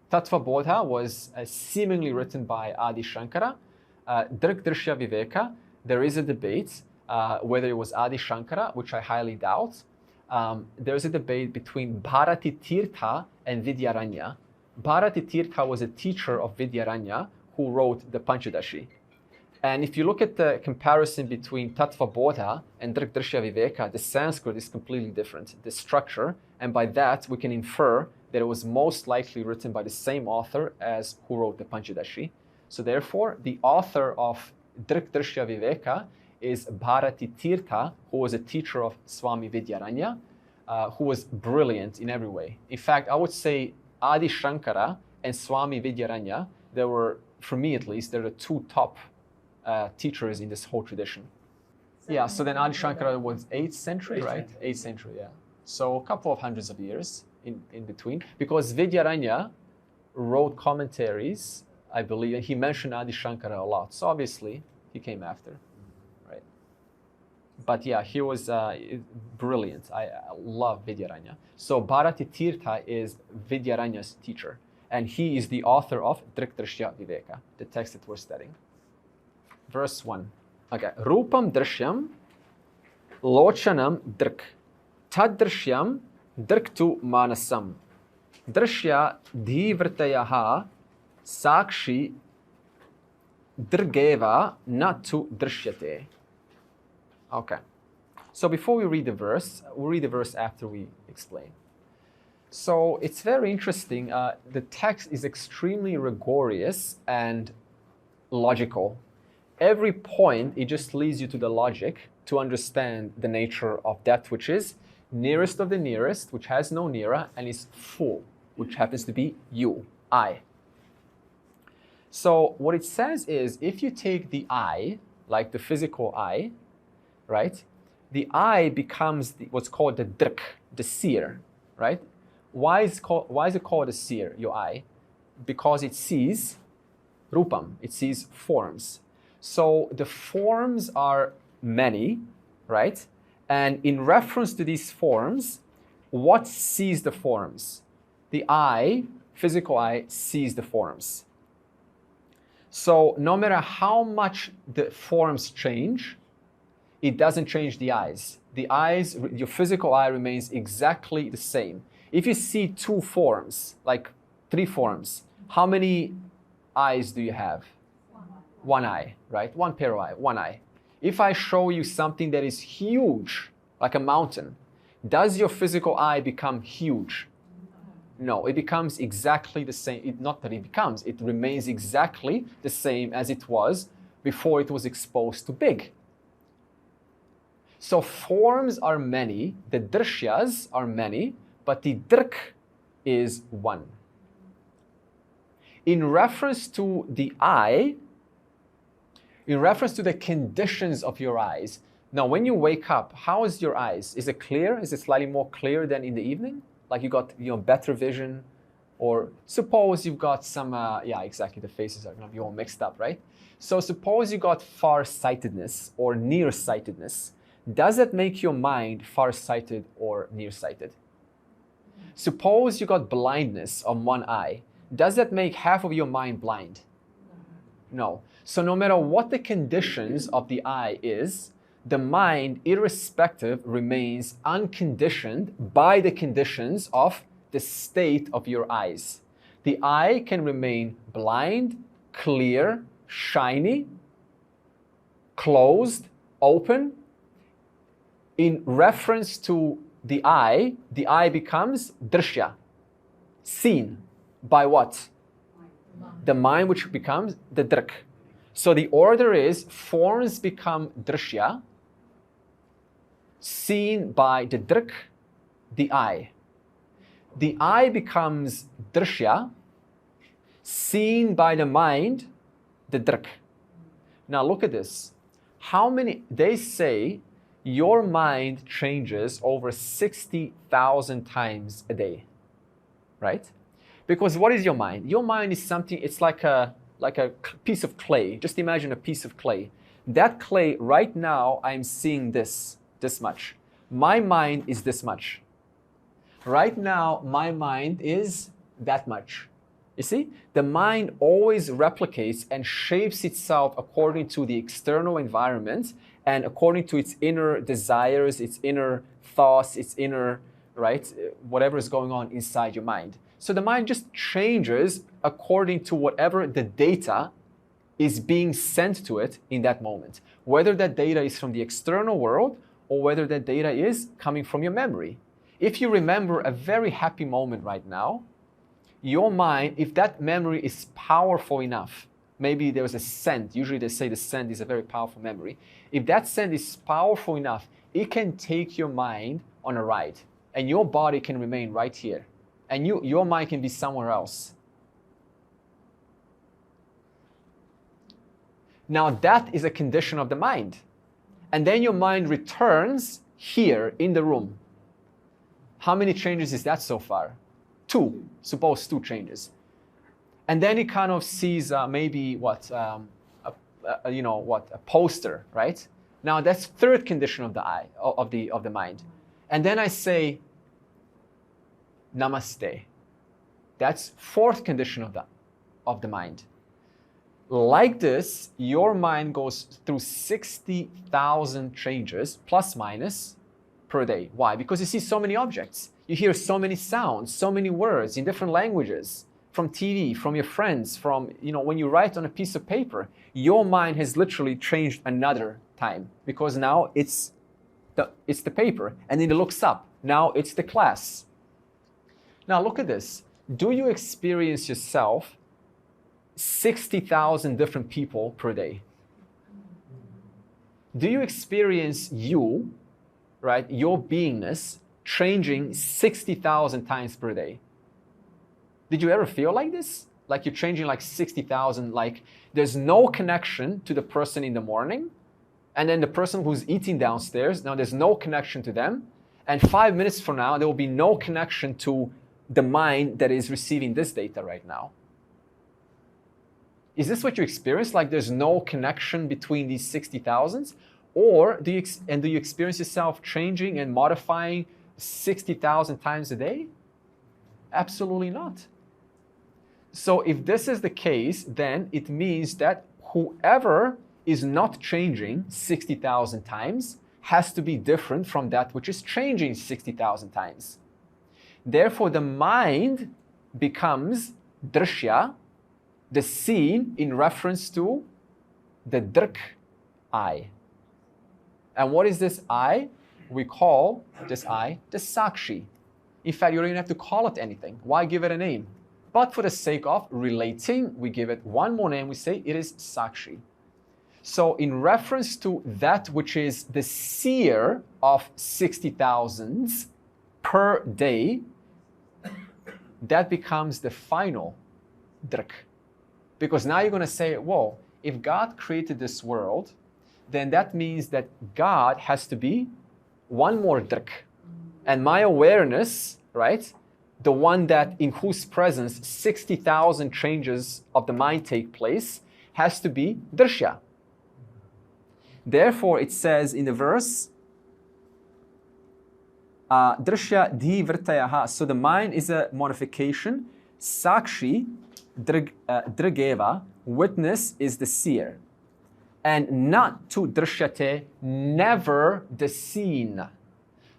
Tattva Bodha was seemingly written by Adi Shankara. Drg Drsya Viveka, there is a debate whether it was Adi Shankara, which I highly doubt. There's a debate between Bharati Tirtha and Vidyaranya. Bharati Tirtha was a teacher of Vidyaranya who wrote the Panchadashi. And if you look at the comparison between Tattva Bodha and Drg Drsya Viveka, the Sanskrit is completely different, the structure, and by that we can infer that it was most likely written by the same author as who wrote the Panchadashi. So therefore, the author of Drg Drsya Viveka is Bharati Tirtha, who was a teacher of Swami Vidyaranya, who was brilliant in every way. In fact, I would say Adi Shankara and Swami Vidyaranya, they were, for me at least, they're the two top teachers in this whole tradition. Yeah, so then Adi Shankara was 8th century, right? 8th century, yeah. So a couple of hundreds of years in between. Because Vidyaranya wrote commentaries, I believe, and he mentioned Adi Shankara a lot. So obviously, he came after, right? But yeah, he was brilliant. I love Vidyaranya. So Bharati Tirtha is Vidyaranya's teacher. And he is the author of Drg Drsya Viveka, the text that we're studying. Verse 1. Okay. Rupam Drshyam Lochanam Drk. Tad Drshyam Drktu Manasam. Drshya Dhivrtayaha Sakshi Drgeva Natu Drshyate. Okay. So before we read the verse, we'll read the verse after we explain. So it's very interesting. The text is extremely rigorous and logical. Every point, it just leads you to the logic to understand the nature of that which is nearest of the nearest, which has no nearer, and is full, which happens to be you, I. So what it says is, if you take the I, like the physical I, right? The I becomes what's called the drg, the seer, right? Why is it called a seer, your I? Because it sees rupam, it sees forms. So the forms are many, right? And in reference to these forms, what sees the forms? The I, physical I, sees the forms. So no matter how much the forms change, it doesn't change the eyes. The eyes, your physical eye remains exactly the same. If you see two forms, like three forms, how many eyes do you have? One eye, right? One pair of eyes, one eye. If I show you something that is huge, like a mountain, does your physical eye become huge? No, it becomes exactly the same. Not that it becomes, it remains exactly the same as it was before it was exposed to big. So forms are many, the drishyas are many, but the drg is one. In reference to the eye, in reference to the conditions of your eyes, now when you wake up, how is your eyes? Is it clear? Is it slightly more clear than in the evening? Like you got better vision? Or suppose you've got some, yeah, exactly, the faces are going to be all mixed up, right? So suppose you got far-sightedness or nearsightedness. Does that make your mind far-sighted or nearsighted? Suppose you got blindness on one eye. Does that make half of your mind blind? No. So no matter what the conditions of the eye is, the mind, irrespective, remains unconditioned by the conditions of the state of your eyes. The eye can remain blind, clear, shiny, closed, open. In reference to the eye becomes drshya, seen by what? The mind, which becomes the drg. So the order is forms become drshya, seen by the drg, the eye. The eye becomes drshya, seen by the mind, the drg. Now look at this. How many, they say your mind changes over 60,000 times a day, right? Because what is your mind? Your mind is something, it's like a piece of clay. Just imagine a piece of clay. That clay, right now, I'm seeing this much. My mind is this much. Right now, my mind is that much. You see, the mind always replicates and shapes itself according to the external environment and according to its inner desires, its inner thoughts, its inner, right, whatever is going on inside your mind. So the mind just changes according to whatever the data is being sent to it in that moment. Whether that data is from the external world or whether that data is coming from your memory. If you remember a very happy moment right now, your mind, if that memory is powerful enough, maybe there's a scent, usually they say the scent is a very powerful memory. If that scent is powerful enough, it can take your mind on a ride and your body can remain right here and your mind can be somewhere else. Now that is a condition of the mind. And then your mind returns here in the room. How many changes is that so far? 2, suppose 2 changes. And then it kind of sees maybe what, a poster, right? Now that's third condition of the eye, of the mind. And then I say, namaste. That's fourth condition of the mind. Like this, your mind goes through 60,000 changes, plus minus, per day. Why? Because you see so many objects. You hear so many sounds, so many words in different languages, from TV, from your friends, from, when you write on a piece of paper, your mind has literally changed another time, because now it's the paper, and then it looks up. Now it's the class. Now look at this. Do you experience yourself 60,000 different people per day? Do you experience you, right, your beingness, changing 60,000 times per day? Did you ever feel like this? Like you're changing like 60,000, like there's no connection to the person in the morning, and then the person who's eating downstairs, now there's no connection to them, and 5 minutes from now, there will be no connection to the mind that is receiving this data right now. Is this what you experience? Like there's no connection between these 60,000s? Or do you experience yourself changing and modifying 60,000 times a day? Absolutely not. So if this is the case, then it means that whoever is not changing 60,000 times has to be different from that which is changing 60,000 times. Therefore, the mind becomes Drsya, the seen, in reference to the Drg, I. And what is this I? We call this I the Sakshi. In fact, you don't even have to call it anything. Why give it a name? But for the sake of relating, we give it one more name. We say it is Sakshi. So in reference to that which is the seer of 60,000s per day, that becomes the final Drg. Because now you're going to say, whoa, if God created this world, then that means that God has to be one more Drg. And my awareness, right, the one that in whose presence 60,000 changes of the mind take place, has to be Drsya. Therefore, it says in the verse, Drg Drsya. So the mind is a modification. Sakshi, Drgeva, witness is the seer. And not to Drshyate, never the seen.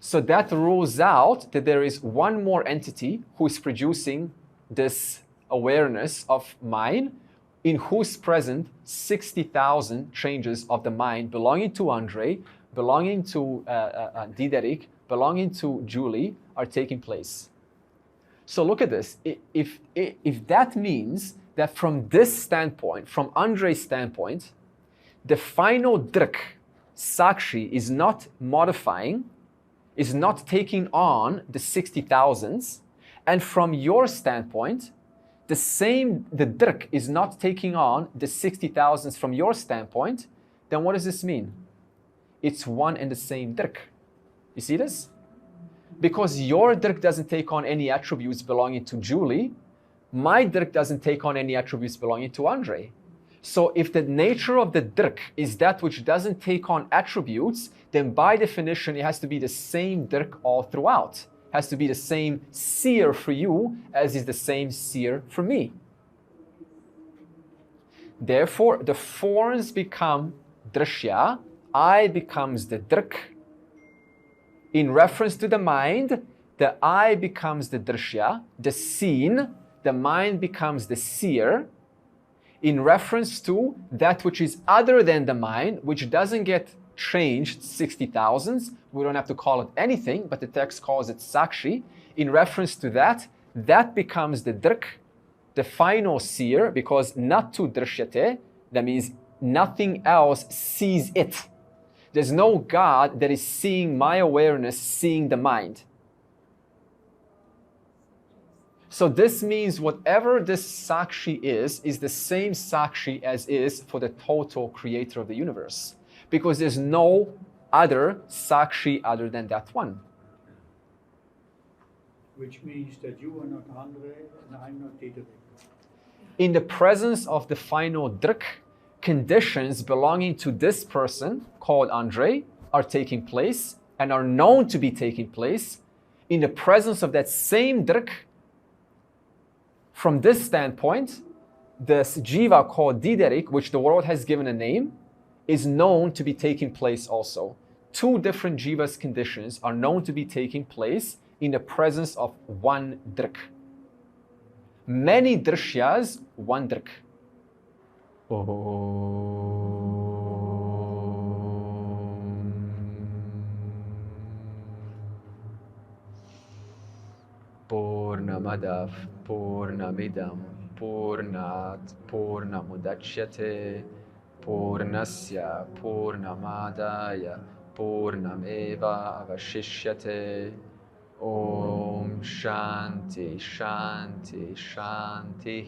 So that rules out that there is one more entity who is producing this awareness of mind, in whose present 60,000 changes of the mind belonging to Andre, belonging to Diderik, belonging to Julie are taking place. So look at this. If that means that from this standpoint, from Andre's standpoint, the final Drg, Sakshi, is not modifying, is not taking on the 60,000s, and from your standpoint, the Drg is not taking on the 60,000s from your standpoint, then what does this mean? It's one and the same Drg. You see this? Because your Drg doesn't take on any attributes belonging to Julie, my Drg doesn't take on any attributes belonging to Andre. So if the nature of the Drg is that which doesn't take on attributes, then by definition it has to be the same Drg all throughout. It has to be the same seer for you as is the same seer for me. Therefore, the forms become Drshya, I becomes the Drg. In reference to the mind, the I becomes the Drshya, the seen, the mind becomes the seer. In reference to that which is other than the mind, which doesn't get changed 60,000s, we don't have to call it anything, but the text calls it Sakshi. In reference to that, that becomes the Drg, the final seer, because not to Drshyate, that means nothing else sees it. There's no God that is seeing my awareness, seeing the mind. So this means whatever this Sakshi is the same Sakshi as is for the total creator of the universe. Because there's no other Sakshi other than that one. Which means that you are not Andre and I'm not Diderik. In the presence of the final Drg, conditions belonging to this person called Andre are taking place and are known to be taking place. In the presence of that same Drg, from this standpoint, this jiva called Diderik, which the world has given a name, is known to be taking place also. Two different jivas conditions are known to be taking place in the presence of one Drg. Many Drshyas, one Drg. Oh. Purnamadav Purnamidam Purnat Purnamudachyate Purnasya Purnamadaya Purnameva Avashishyate. Om Shanti Shanti Shanti.